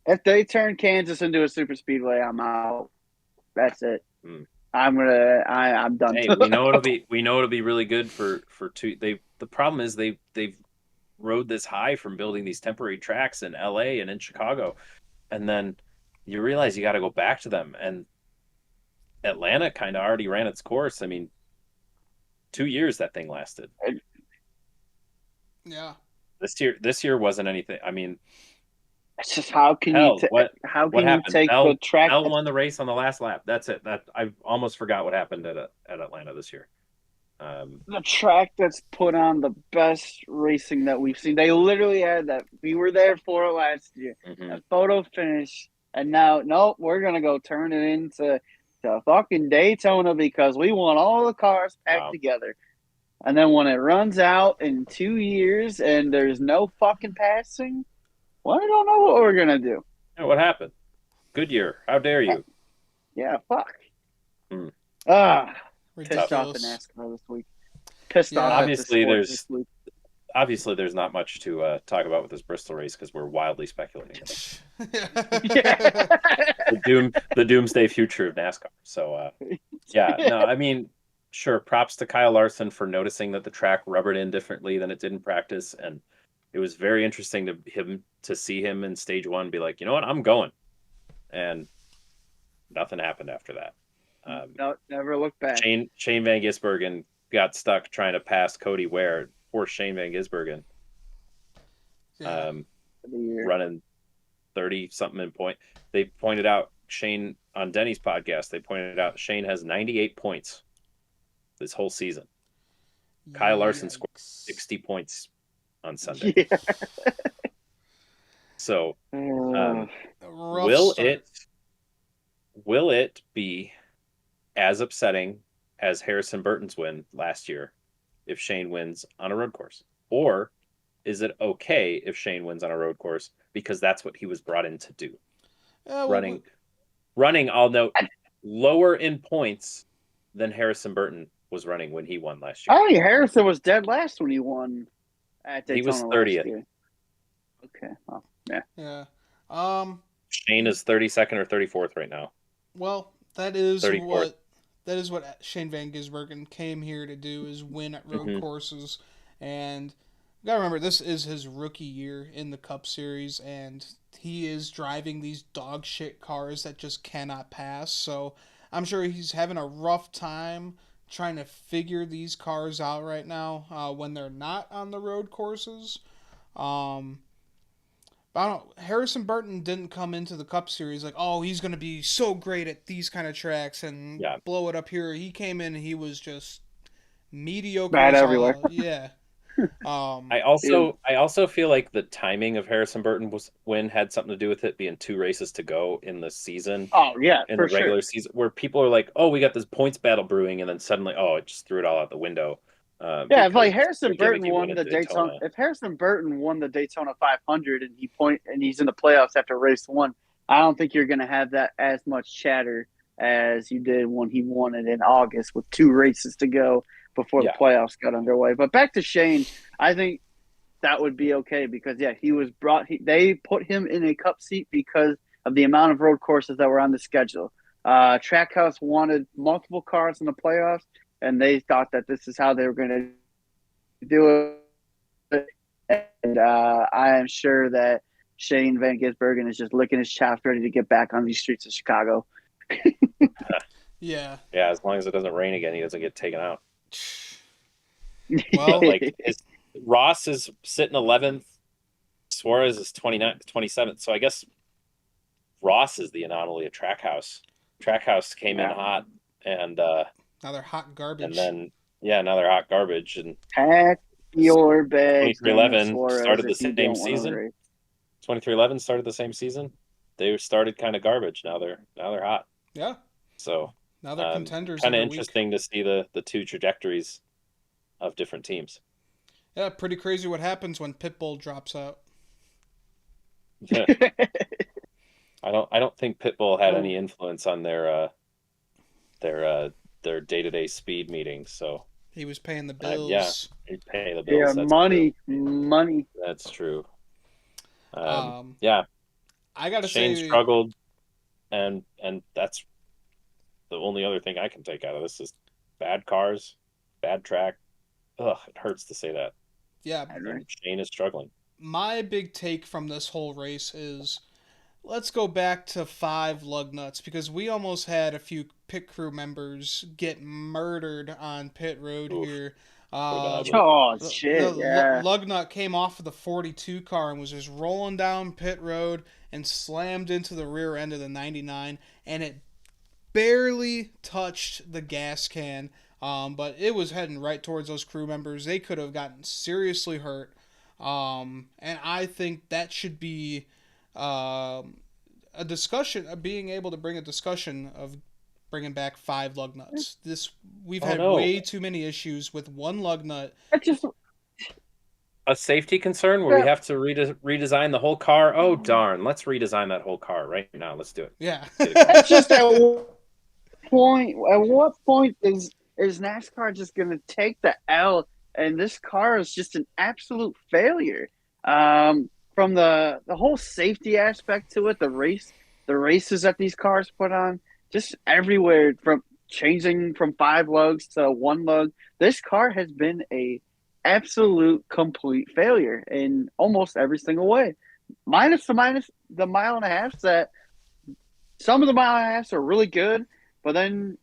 B: If they turn Kansas into a super speedway, I'm out. That's it. I'm done.
C: Hey, we know it'll be really good for two. The problem is they've rode this high from building these temporary tracks in LA and in Chicago, and then you realize you got to go back to them. And Atlanta kind of already ran its course. I mean, 2 years that thing lasted.
A: Yeah.
C: This year wasn't anything. I mean,
B: it's just how can you take the track?
C: L won the race on the last lap. That's it. That I almost forgot what happened at Atlanta this year.
B: The track that's put on the best racing that we've seen. They literally had that. We were there for it last year. A photo finish, and now nope, we're gonna go turn it into fucking Daytona because we want all the cars packed together. And then when it runs out in 2 years and there's no fucking passing, well, I don't know what we're gonna do.
C: Yeah, what happened? Goodyear, how dare you?
B: Yeah, fuck.
A: Ridiculous.
B: Pissed off in NASCAR this week. Pissed off.
C: Obviously, there's not much to talk about with this Bristol race because we're wildly speculating. The doomsday future of NASCAR. So, I mean, sure, props to Kyle Larson for noticing that the track rubbered in differently than it did in practice, and it was very interesting to see him in stage 1 be like, you know what, I'm going, and nothing happened after that.
B: No, never looked back.
C: Shane Van Gisbergen got stuck trying to pass Cody Ware. Poor Shane Van Gisbergen. Running 30-something in point. They pointed out Shane on Denny's podcast. They pointed out Shane has 98 points this whole season. Kyle Larson scored 60 points on Sunday.
B: Yeah.
C: So, will it be as upsetting as Harrison Burton's win last year if Shane wins on a road course? Or is it okay if Shane wins on a road course because that's what he was brought in to do? Running, I'll note, lower in points than Harrison Burton was running when he won last year.
B: I think Harrison was dead last when he won at Daytona.
C: He was 30th.
B: Okay. Well, yeah.
A: Yeah.
C: Shane is 32nd or 34th right now.
A: Well, that is
C: 34th.
A: what Shane Van Gisbergen came here to do, is win at road courses. And you gotta remember, this is his rookie year in the Cup Series, and he is driving these dog shit cars that just cannot pass. So I'm sure he's having a rough time trying to figure these cars out right now when they're not on the road courses. But I don't know, Harrison Burton didn't come into the Cup Series like, oh, he's going to be so great at these kind of tracks and blow it up here. He came in and he was just mediocre.
B: Bad everywhere.
A: Yeah.
C: I also feel like the timing of Harrison Burton's win had something to do with it being 2 races to go in the season.
B: Oh, yeah,
C: in the regular season, where people are like, oh, we got this points battle brewing, and then suddenly, oh, it just threw it all out the window.
B: If like Harrison Burton won the Daytona, if Harrison Burton won the Daytona 500 and he's in the playoffs after race 1, I don't think you're going to have that as much chatter as you did when he won it in August with 2 races to go before the playoffs got underway. But back to Shane, I think that would be okay because he was they put him in a Cup seat because of the amount of road courses that were on the schedule. Trackhouse wanted multiple cars in the playoffs, and they thought that this is how they were going to do it. And I am sure that Shane Van Gisbergen is just licking his chops, ready to get back on these streets of Chicago.
A: Yeah.
C: Yeah, as long as it doesn't rain again, he doesn't get taken out.
A: Well,
C: Like Ross is sitting 11th, Suarez is 29th, 27th. So I guess Ross is the anomaly of Trackhouse. Trackhouse came in hot, and
A: now they're hot garbage.
C: then now they're hot garbage. And
B: Pack your bags.
C: 2311 started the same season. 2311 started the same season. They started kind of garbage. Now they're hot.
A: Yeah.
C: So
A: now they're contenders.
C: Kind of interesting to see the two trajectories of different teams.
A: Yeah, pretty crazy what happens when Pitbull drops out.
C: I don't think Pitbull had any influence on their day-to-day speed meetings. So
A: he was paying the bills.
C: Yeah, he'd pay the bills.
B: Yeah,
C: That's
B: money.
C: That's true.
A: Yeah, I gotta
C: say, Shane struggled, and that's the only other thing I can take out of this is bad cars, bad track. Ugh, it hurts to say that.
A: Yeah,
C: Shane is struggling.
A: My big take from this whole race is, let's go back to 5 lug nuts, because we almost had a few pit crew members get murdered on pit road here.
B: Shit!
A: Lug nut came off of the 42 car and was just rolling down pit road and slammed into the rear end of the 99, and it barely touched the gas can. But it was heading right towards those crew members. They could have gotten seriously hurt. And I think that should be a discussion, being able to bring a discussion of bringing back 5 lug nuts. We've had way too many issues with 1 lug nut.
B: Just
C: a safety concern where we have to redesign the whole car. Oh darn! Let's redesign that whole car right now. Let's do it.
A: Yeah.
B: That's just at what point is NASCAR just going to take the L? And this car is just an absolute failure. From the whole safety aspect to it, the races that these cars put on, just everywhere, from changing from 5 lugs to 1 lug. This car has been a absolute complete failure in almost every single way. Minus the mile and a half, that some of the mile and a half are really good, but then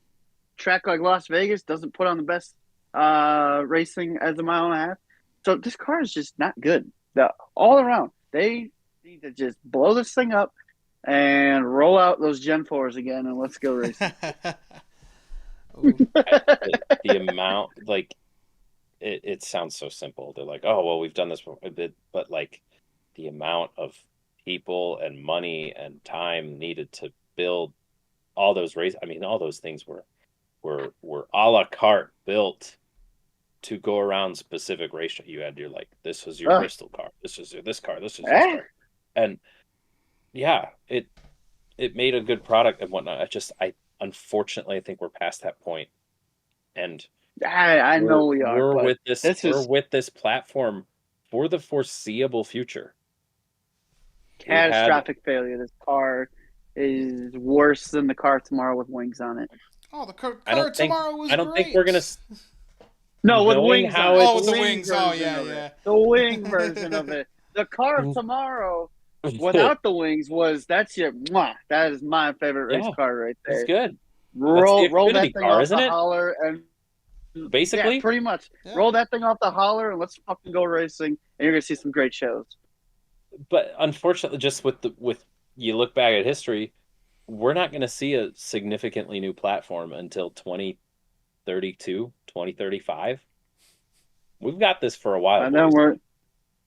B: track like Las Vegas doesn't put on the best racing as a mile and a half. So this car is just not good. All around, they need to just blow this thing up and roll out those Gen 4s again, and let's go racing.
C: the amount, like, it sounds so simple. They're like, oh, well, we've done this before. But like, the amount of people and money and time needed to build all those races. I mean, all those things were a la carte built to go around specific race. You had your, like, this was your Bristol car, this was this car, this was this car, and yeah, it made a good product and whatnot. Unfortunately, I think we're past that point, and
B: I know we are.
C: We're with this platform for the foreseeable future.
B: Catastrophic failure. This car is worse than the car tomorrow with wings on it.
A: Oh, the car tomorrow was great.
C: I don't think we're gonna.
B: No, with wings.
A: With the wings. Oh, yeah.
B: The wing version of it. The car of tomorrow without the wings that is my favorite race car right there.
C: It's good.
B: Roll that thing
C: car,
B: off
C: isn't
B: the
C: it?
B: holler and
C: basically,
B: yeah, pretty much. Yeah. Roll that thing off the holler and let's fucking go racing, and you're gonna see some great shows.
C: But unfortunately, just with you look back at history, we're not going to see a significantly new platform until 2032, 2035. We've got this for a while.
B: And then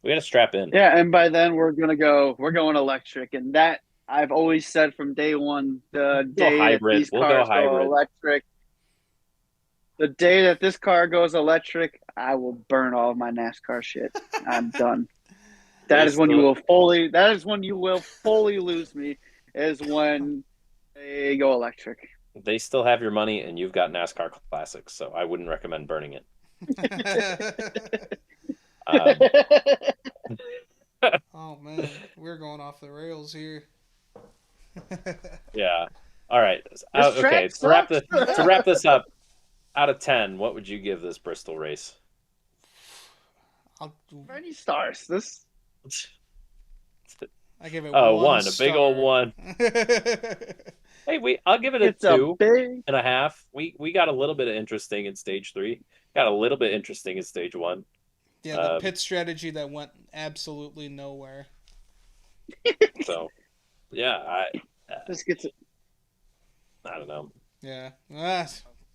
C: we got to strap in.
B: Yeah, and by then we're going electric, and that I've always said from day one. The day that these cars go electric, the day that this car goes electric, I will burn all of my NASCAR shit. I'm done. That is when you will fully lose me, is when they go electric.
C: They still have your money, and you've got NASCAR classics, so I wouldn't recommend burning it.
A: Oh man, we're going off the rails here.
C: Yeah. All right.
B: This
C: Okay.
B: track
C: To wrap this up, out of 10, what would you give this Bristol race?
A: I'll,
B: Many stars. This
A: I give it
C: Oh,
A: one
C: one, a big old
A: star.
C: one. Hey, I'll give it a
B: it's a
C: 2.5. We got a little bit of interesting in stage 3. Got a little bit interesting in stage 1.
A: Yeah, the pit strategy that went absolutely nowhere.
C: So, yeah,
B: this gets
C: I don't know.
A: Yeah.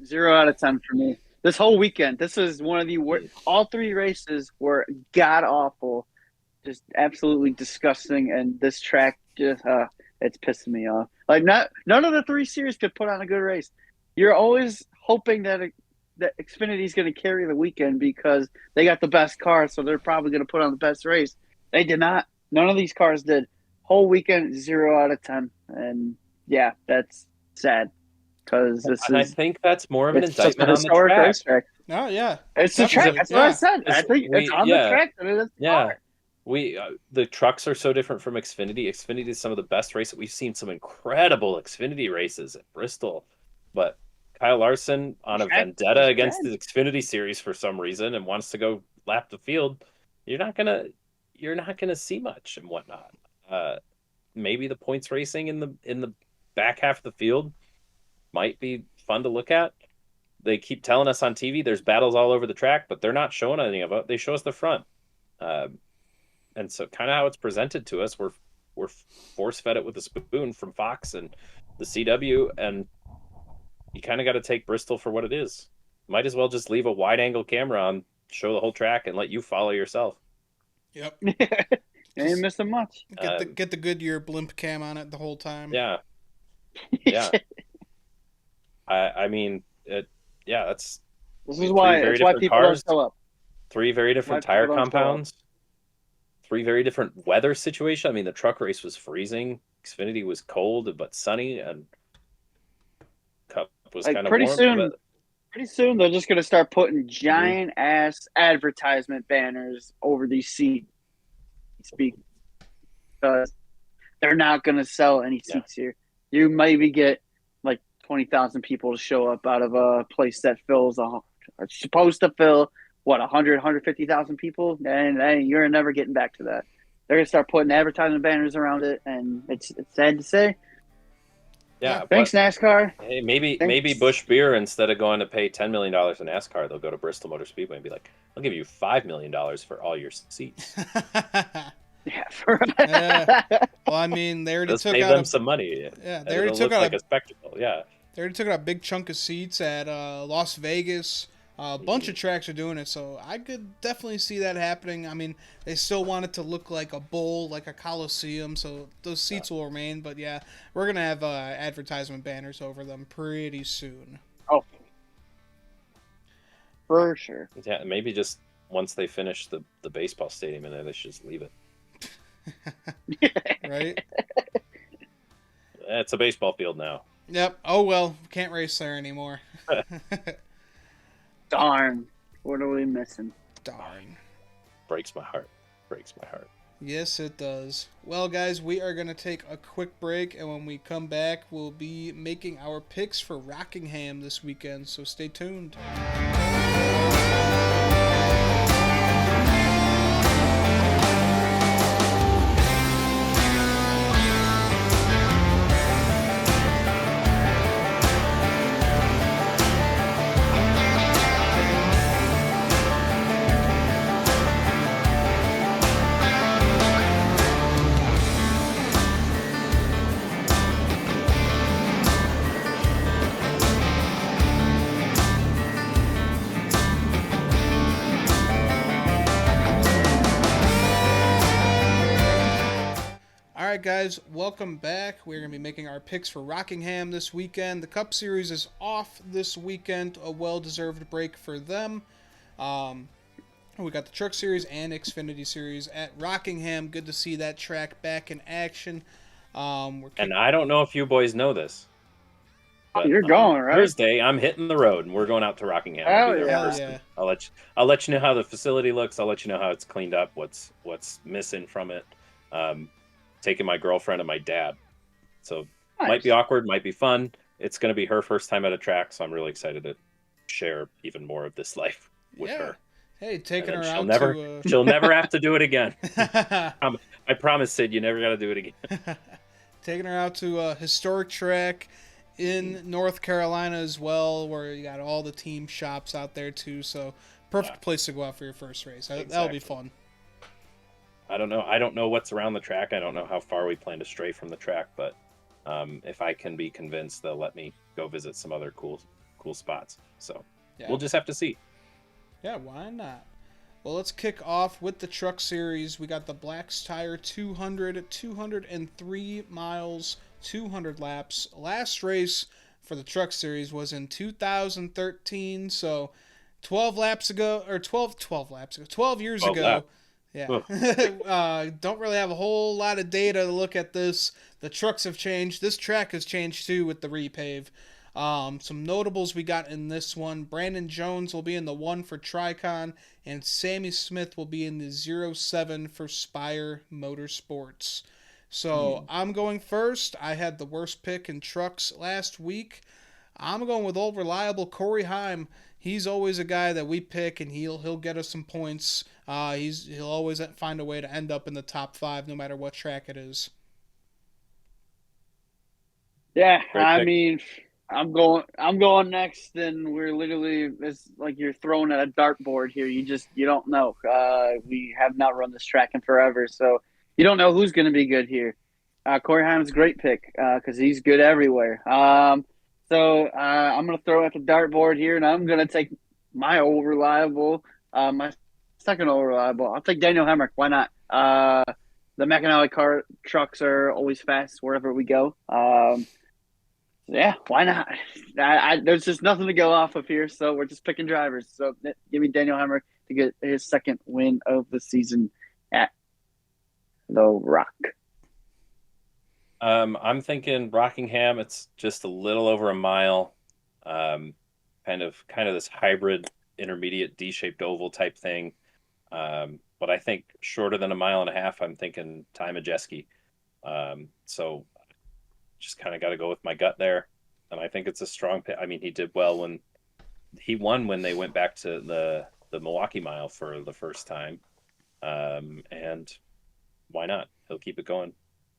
B: 0 out of 10 for me. This whole weekend, this is one of the worst. All 3 races were god awful, just absolutely disgusting, and this track just it's pissing me off. Like none of the 3 series could put on a good race. You're always hoping that Xfinity's going to carry the weekend because they got the best car, so they're probably going to put on the best race. They did not. None of these cars did. Whole weekend 0 out of 10, and yeah, that's sad. Because
C: I think that's more of an
B: it's just a
C: indictment on the track.
B: racetrack.
A: No, yeah.
B: It's the track. That's what I said. I think it's on the track. And it's
C: Yeah. The trucks are so different from Xfinity. Xfinity is some of the best races. We've seen some incredible Xfinity races at Bristol, but Kyle Larson on a vendetta against the Xfinity series for some reason and wants to go lap the field. You're not gonna see much and whatnot. Maybe the points racing in the back half of the field might be fun to look at. They keep telling us on TV there's battles all over the track, but they're not showing any of it. They show us the front. And so kind of how it's presented to us, we're force fed it with a spoon from Fox and the CW, and you kind of got to take Bristol for what it is. Might as well just leave a wide angle camera on, show the whole track, and let you follow yourself.
A: Yep.
B: Ain't missing much.
A: Get the Goodyear blimp cam on it the whole time.
C: Yeah. I mean, that's.
B: This is why people
C: cars,
B: don't show up.
C: 3 very different tire compounds. 3 very different weather situations. I mean, the truck race was freezing. Xfinity was cold but sunny, and Cup was kind of warm.
B: Pretty soon, they're just going to start putting giant ass advertisement banners over these seats because they're not going to sell any seats here. You maybe get like 20,000 people to show up out of a place that fills supposed to fill 150,000 people, and you're never getting back to that. They're gonna start putting advertising banners around it, and it's sad to say.
C: Yeah,
B: thanks NASCAR.
C: Hey, maybe Busch Beer, instead of going to pay $10 million in NASCAR, they'll go to Bristol Motor Speedway and be like, "I'll give you $5 million for all your seats."
A: Well, I mean, they already took
C: out them some money.
A: Yeah, they already took out
C: a spectacle. Yeah,
A: they already took out a big chunk of seats at Las Vegas. A bunch of tracks are doing it, so I could definitely see that happening. I mean, they still want it to look like a bowl, like a coliseum, so those seats will remain. But yeah, we're gonna have advertisement banners over them pretty soon.
B: Oh, for sure.
C: Yeah, maybe just once they finish the baseball stadium in there, they should just leave it.
A: Right?
C: It's a baseball field now.
A: Yep. Oh well, can't race there anymore.
B: Darn. What are we missing?
A: Darn.
C: Breaks my heart.
A: Yes, it does. Well, guys, we are going to take a quick break, and when we come back, we'll be making our picks for Rockingham this weekend, so stay tuned. Alright guys, welcome back. We're going to be making our picks for Rockingham this weekend. The Cup Series is off this weekend, a well-deserved break for them. We got the Truck Series and Xfinity Series at Rockingham. Good to see that track back in action.
C: And I don't know if you boys know this.
B: But you're going, right?
C: Thursday, I'm hitting the road, and we're going out to Rockingham.
B: Hell yeah.
C: I'll let you know how the facility looks. I'll let you know how it's cleaned up, what's missing from it. Taking my girlfriend and my dad. So Might be
B: Nice.
C: awkward, might be fun. It's going to be her first time at a track, so I'm really excited to share even more of this life with
A: Yeah.
C: her.
A: Hey,
C: And
A: taking
C: then
A: her
C: she'll
A: out
C: never
A: to
C: she'll never have to do it again.
A: uh
C: I promise, Sid, you never got to do it again.
A: taking her out to a historic track in North Carolina as well, where you got all the team shops out there too. So
C: Yeah,
A: perfect place to go out for your first race. That'll be
C: exactly.
A: fun.
C: I don't know. I don't know what's around the track. I don't know how far we plan to stray from the track, but if I can be convinced, they'll let me go visit some other cool spots. So
A: Yeah.
C: we'll just have to see.
A: Yeah, why not? Well, let's kick off with the truck series. We got the Black's Tire 200, 203 miles, 200 laps. Last race for the truck series was in 2013, so 12 laps ago, or 12 laps ago, 12 years
C: 12 laps.
A: ago. Yeah.
C: Ugh.
A: Don't really have a whole lot of data to look at this. The trucks have changed. This track has changed too with the repave. Some notables we got in this one. Brandon Jones will be in the 1 for Tricon, and Sammy Smith will be in the 07 for Spire Motorsports. So I'm going first. I had the worst pick in trucks last week. I'm going with old reliable Corey Heim. He's always a guy that we pick, and he'll get us some points. He'll always find a way to end up in the top 5, no matter what track it is.
B: Yeah,
C: Great
B: I
C: pick.
B: mean, I'm going next, and we're literally it's like you're throwing at a dartboard here. You don't know. We have not run this track in forever, so you don't know who's going to be good here. Corey Haim's a great pick because he's good everywhere. So I'm going to throw at the dartboard here, and I'm going to take my old reliable, my second old reliable. I'll take Daniel Hemrick. Why not? The McAnally car trucks are always fast wherever we go. Yeah, why not? There's just nothing to go off of here, so we're just picking drivers. So give me Daniel Hemrick to get his second win of the season at the Rock.
C: I'm thinking Rockingham. It's just a little over a mile. Um, kind of this hybrid intermediate D-shaped oval type thing. But I think shorter than a mile and a half. I'm thinking Ty Majeski. So just kind of got to go with my gut there, and I think it's a strong pick. I mean, he did well when he won when they went back to the Milwaukee Mile for the first time, and why not? He'll keep it going.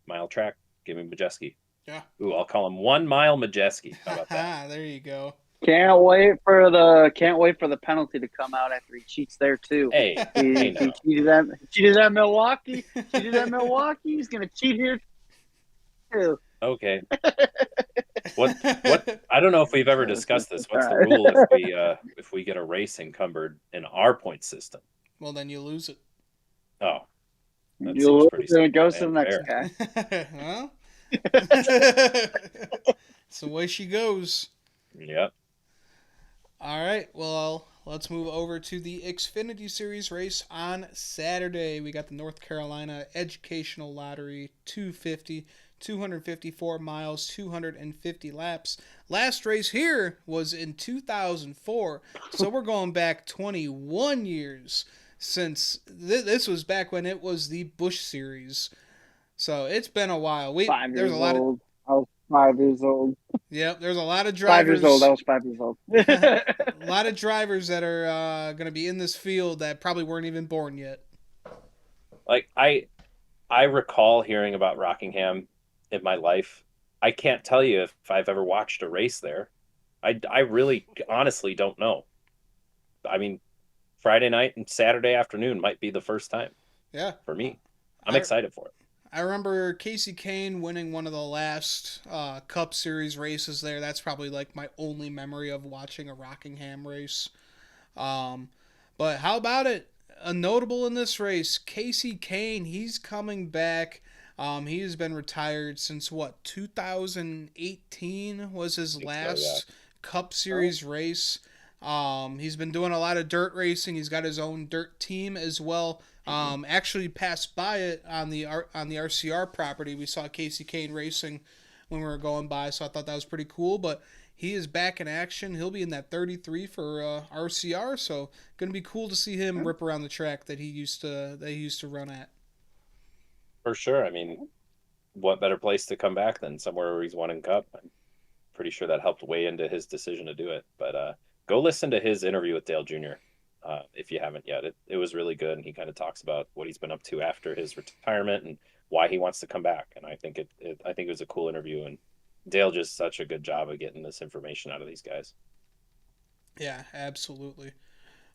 C: Mile track, give me Majeski.
A: Yeah.
C: Ooh, I'll call him 1 mile Majeski. How about that?
A: There you go.
B: Can't wait for the penalty to come out after he cheats there too.
C: Hey,
B: He
C: no.
B: cheated at Milwaukee. Cheated at Milwaukee. He's gonna cheat here too.
C: Okay. What? I don't know if we've ever discussed this. What's the rule if we get a race encumbered in our point system?
A: Well, then you lose it.
C: Oh, that seems
B: You'll
C: pretty simple
B: go to the
C: and
B: next
C: fair.
B: guy.
A: Well, it's the way she goes.
C: Yep.
A: All right, well, let's move over to the Xfinity Series race on Saturday. We got the North Carolina Educational Lottery 250, 254 miles, 250 laps. Last race here was in 2004, so we're going back 21 years since this was back when it was the Busch Series. So it's been a while. There's a lot of
B: I was 5 years old.
A: Yep, there's a lot of
B: 5 years old. I
A: drivers.
B: was 5 years old.
A: A lot of drivers that are going to be in this field that probably weren't even born yet.
C: Like I recall hearing about Rockingham in my life. I can't tell you if I've ever watched a race there. I really honestly don't know. I mean, Friday night and Saturday afternoon might be the first time
A: Yeah,
C: for me. I'm
A: I
C: excited for it.
A: I remember Casey Kane winning one of the last Cup Series races there. That's probably like my only memory of watching a Rockingham race. Um, but how about it? A notable in this race, Casey Kane. He's coming back. He has been retired since what 2018 was his
C: I think so,
A: last Cup Series race. He's been doing a lot of dirt racing. He's got his own dirt team as well. Actually passed by it on the RCR property. We saw Casey Kane racing when we were going by, so I thought that was pretty cool. But he is back in action. He'll be in that 33 for RCR, so gonna be cool to see him rip around the track that he used to run at.
C: For sure. I mean, what better place to come back than somewhere where he's won in Cup? I'm pretty sure that helped weigh into his decision to do it. But go listen to his interview with Dale Jr. If you haven't yet. It was really good, and he kind of talks about what he's been up to after his retirement and why he wants to come back. And I think I think it was a cool interview, and Dale just such a good job of getting this information out of these guys.
A: Yeah, absolutely.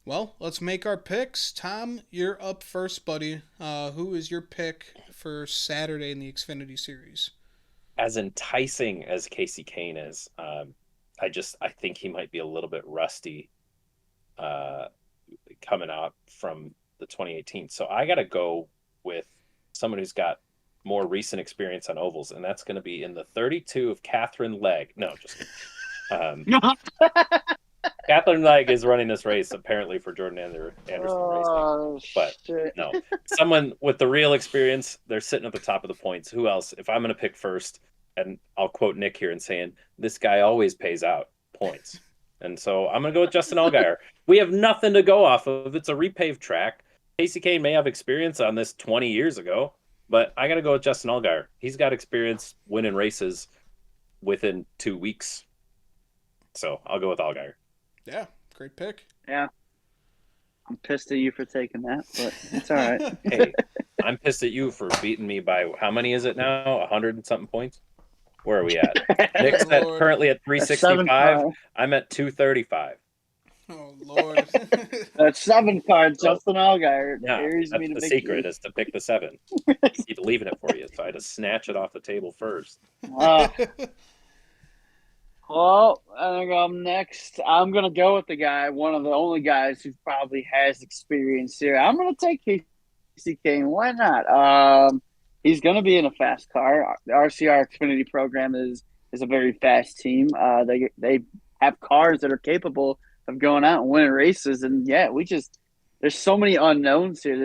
A: Well, let's make our picks. Tom, you're up first, buddy. Who is your pick for Saturday in the Xfinity Series?
C: As enticing as Casey Kane is, I think he might be a little bit rusty uh, coming out from the 2018. So I got to go with someone who's got more recent experience on ovals, and that's going to be in the 32 of Catherine Legg. No, just kidding. Catherine Legg is running this race apparently for Jordan Anderson Racing, but
B: shit.
C: no, someone with the real experience. They're sitting at the top of the points. Who else? If I'm going to pick first, and I'll quote Nick here and saying this guy always pays out points, and so I'm going to go with Justin Allgaier. We have nothing to go off of. It's a repaved track. Casey Kane may have experience on this 20 years ago, but I got to go with Justin Allgaier. He's got experience winning races within 2 weeks, so I'll go with Allgaier.
A: Yeah, great pick.
B: Yeah. I'm pissed at you for taking that, but it's all right.
C: Hey, I'm pissed at you for beating me by how many is it now? 100 and something points? Where are we at? Nick's currently at 365. I'm at 235.
A: Oh, Lord.
B: That's 7 cards, Justin Allgaier.
C: Yeah, that's the secret is to pick the 7. Keep leaving it for you, so I had to snatch it off the table first.
B: Well, I think I'm next. I'm going to go with the guy, one of the only guys who probably has experience here. I'm going to take Casey Kane. Why not? He's going to be in a fast car. The RCR Xfinity program is a very fast team. They have cars that are capable of going out and winning races. And, yeah, there's so many unknowns here.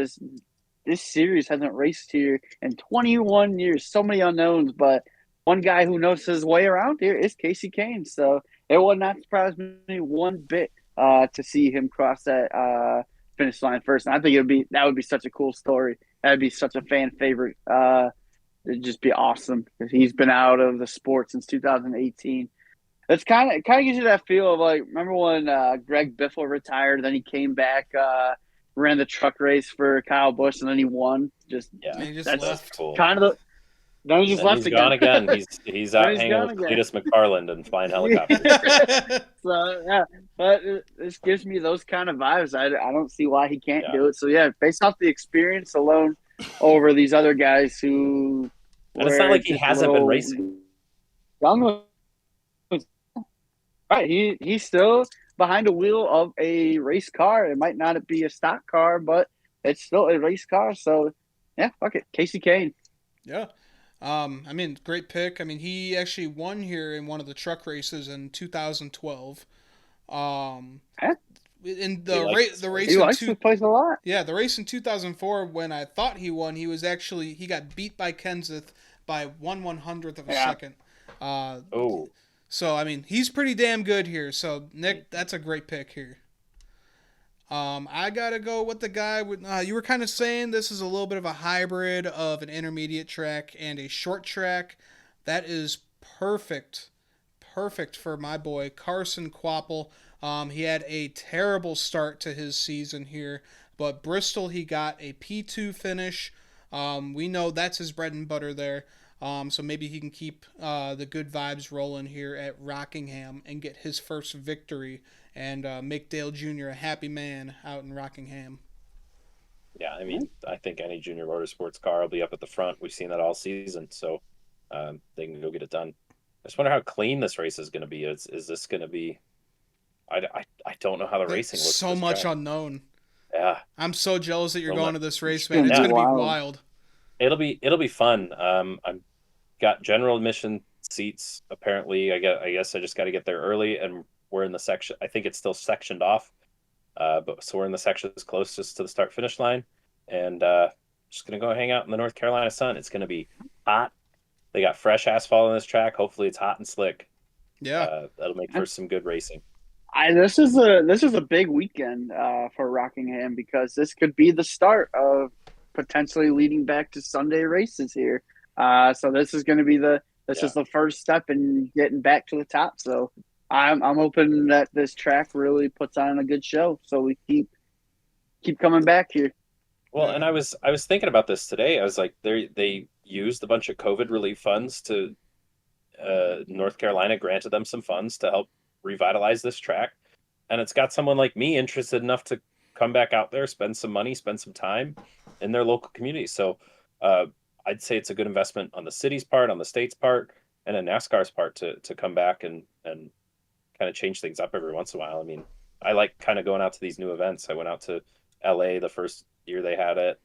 B: This series hasn't raced here in 21 years. So many unknowns, but one guy who knows his way around here is Casey Kane. So it would not surprise me one bit to see him cross that finish line first. And I think that would be such a cool story. That would be such a fan favorite. It'd just be awesome because he's been out of the sport since 2018. It's kind of gives you that feel of like, remember when Greg Biffle retired, then he came back, ran the truck race for Kyle Busch, and then he won.
A: He just left.
C: Cool.
B: Kind of the. Then he just left
C: again. Gone again. He's out hanging with Cletus McFarland and flying helicopters.
B: So yeah, but this gives me those kind of vibes. I don't see why he can't do it. So yeah, based off the experience alone over these other guys who.
C: And it's not like he hasn't been racing.
B: Young, right? He's still behind the wheel of a race car. It might not be a stock car, but it's still a race car. So yeah, fuck it, Casey Kane.
A: Yeah. Great pick. He actually won here in one of the truck races in 2012. In the race,
B: he likes this place a lot.
A: Yeah, the race in 2004 when I thought he won, he got beat by Kenseth by 1/100th of a second. So he's pretty damn good here. So Nick, that's a great pick here. I gotta go with the guy with. You were kind of saying this is a little bit of a hybrid of an intermediate track and a short track. That is perfect for my boy Carson Kvapil. He had a terrible start to his season here, but Bristol he got a P2 finish. We know that's his bread and butter there. So maybe he can keep the good vibes rolling here at Rockingham and get his first victory and make Dale Jr. a happy man out in Rockingham.
C: Yeah, I think any junior motorsports car will be up at the front. We've seen that all season, so they can go get it done. I just wonder how clean this race is going to be. Is this going to be? I don't know how the racing looks.
A: So much unknown.
C: Yeah,
A: I'm so jealous that you're going to this race, man. It's going to be wild.
C: It'll be fun. I've got general admission seats. Apparently, I guess I just got to get there early, and we're in the section. I think it's still sectioned off, but so we're in the section that's closest to the start finish line, and just gonna go hang out in the North Carolina sun. It's gonna be hot. They got fresh asphalt on this track. Hopefully, it's hot and slick.
A: Yeah,
C: that'll make for some good racing.
B: This is a big weekend for Rockingham because this could be the start of potentially leading back to Sunday races here. So this is going to be this is the first step in getting back to the top. So I'm hoping that this track really puts on a good show, so we keep coming back here.
C: Well, and I was thinking about this today. I was like, they used a bunch of COVID relief funds to North Carolina granted them some funds to help revitalize this track, and it's got someone like me interested enough to come back out there, spend some money, spend some time in their local community. So I'd say it's a good investment on the city's part, on the state's part, and in NASCAR's part to come back and kind of change things up every once in a while. I mean, I like kind of going out to these new events. I went out to LA the first year they had it.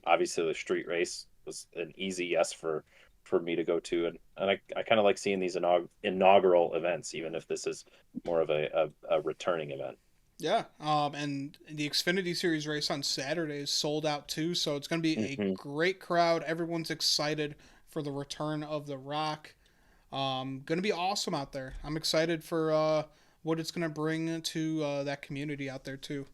C: Obviously, the street race was an easy yes for me to go to, and I kind of like seeing these inaugural events, even if this is more of a returning event.
A: Yeah, and the Xfinity Series race on Saturday is sold out too, so it's going to be a great crowd. Everyone's excited for the return of the Rock. Going to be awesome out there. I'm excited for what it's going to bring to that community out there too.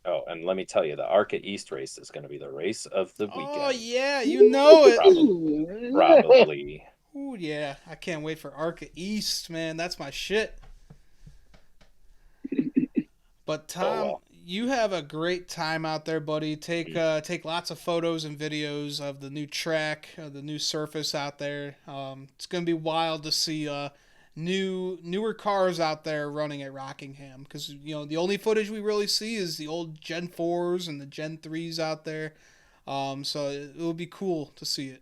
C: Oh, and let me tell you, the ARCA East race is going to be the race of the weekend.
A: Oh yeah, you know it.
C: Probably.
A: Oh yeah, I can't wait for ARCA East, man. That's my shit. But Tom, you have a great time out there, buddy. Take lots of photos and videos of the new track, the new surface out there. It's gonna be wild to see newer cars out there running at Rockingham, because the only footage we really see is the old Gen 4s and the Gen 3s out there. So it will be cool to see it.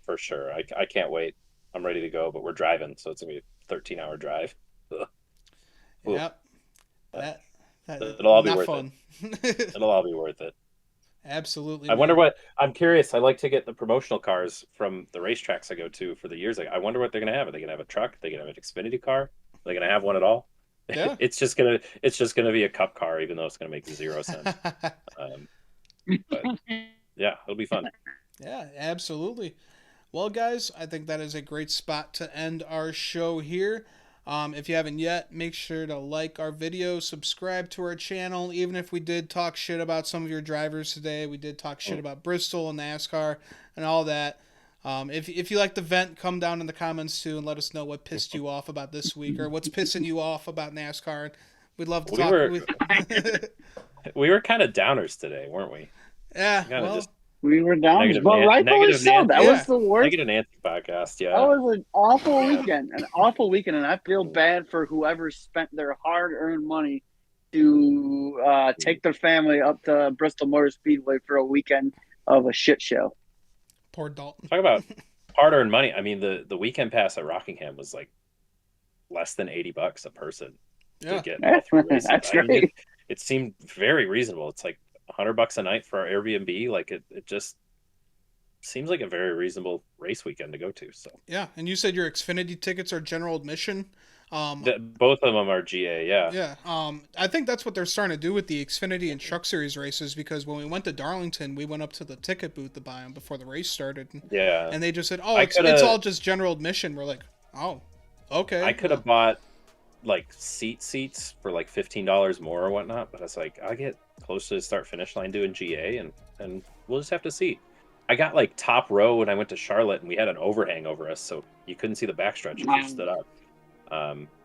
C: For sure, I can't wait. I'm ready to go, but we're driving, so it's gonna be a 13-hour drive.
A: Yep.
C: It'll all be worth
A: fun.
C: it. It'll all be worth it.
A: Absolutely.
C: I wonder what, I'm curious. I like to get the promotional cars from the racetracks I go to for the years. I wonder what they're going to have. Are they going to have a truck? Are they going to have an Xfinity car? Are they going to have one at all?
A: Yeah.
C: It's just going to be a cup car, even though it's going to make 0 sense. But yeah, it'll be fun.
A: Yeah, absolutely. Well, guys, I think that is a great spot to end our show here. If you haven't yet, make sure to like our video, subscribe to our channel. Even if we did talk shit about some of your drivers today, we did talk shit about Bristol and NASCAR and all that. If you like the vent, come down in the comments too and let us know what pissed you off about this week, or what's pissing you off about NASCAR. We'd love to talk.
C: We were kind of downers today, weren't we?
A: Yeah,
B: we were down, but rightfully so. That was the worst.
C: Negative Nancy podcast, yeah.
B: That was an awful weekend, and I feel bad for whoever spent their hard-earned money to take their family up to Bristol Motor Speedway for a weekend of a shit show.
A: Poor Dalton.
C: Talk about hard-earned money. I mean, the weekend pass at Rockingham was like less than $80 a person to get all 3 races.
B: That's great.
C: It seemed very reasonable. It's like $100 a night for our Airbnb. Like it just seems like a very reasonable race weekend to go to. So
A: yeah, and you said your Xfinity tickets are general admission.
C: Both of them are GA. Yeah.
A: Yeah. I think that's what they're starting to do with the Xfinity and Truck Series races, because when we went to Darlington, we went up to the ticket booth to buy them before the race started.
C: Yeah.
A: And they just said, "Oh, it's all just general admission." We're like, "Oh, okay."
C: I could have bought like seats for like $15 more or whatnot, but I was like, I'll get close to the start finish line doing GA, and we'll just have to see. I got like top row when I went to Charlotte, and we had an overhang over us, so you couldn't see the backstretch if you stood up.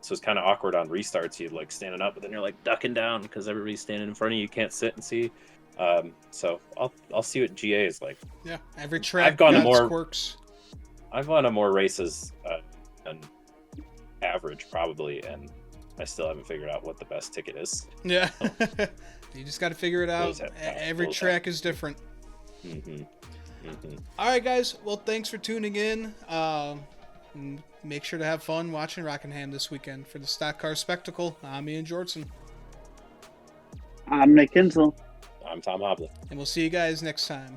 C: So it's kind of awkward on restarts. You're like standing up, but then you're like ducking down because everybody's standing in front of you. You can't sit and see. So I'll see what GA is like.
A: Yeah, every track
C: I've gone to
A: more quirks.
C: I've gone to more races than average probably, and I still haven't figured out what the best ticket is.
A: Yeah. You just got to figure it out. Every track is different. All right, guys. Well, thanks for tuning in. Make sure to have fun watching Rockingham this weekend for the Stock Car Spectacle. I'm Ian Jortson.
B: I'm Nick Kinsel.
C: I'm Tom Hobley.
A: And we'll see you guys next time.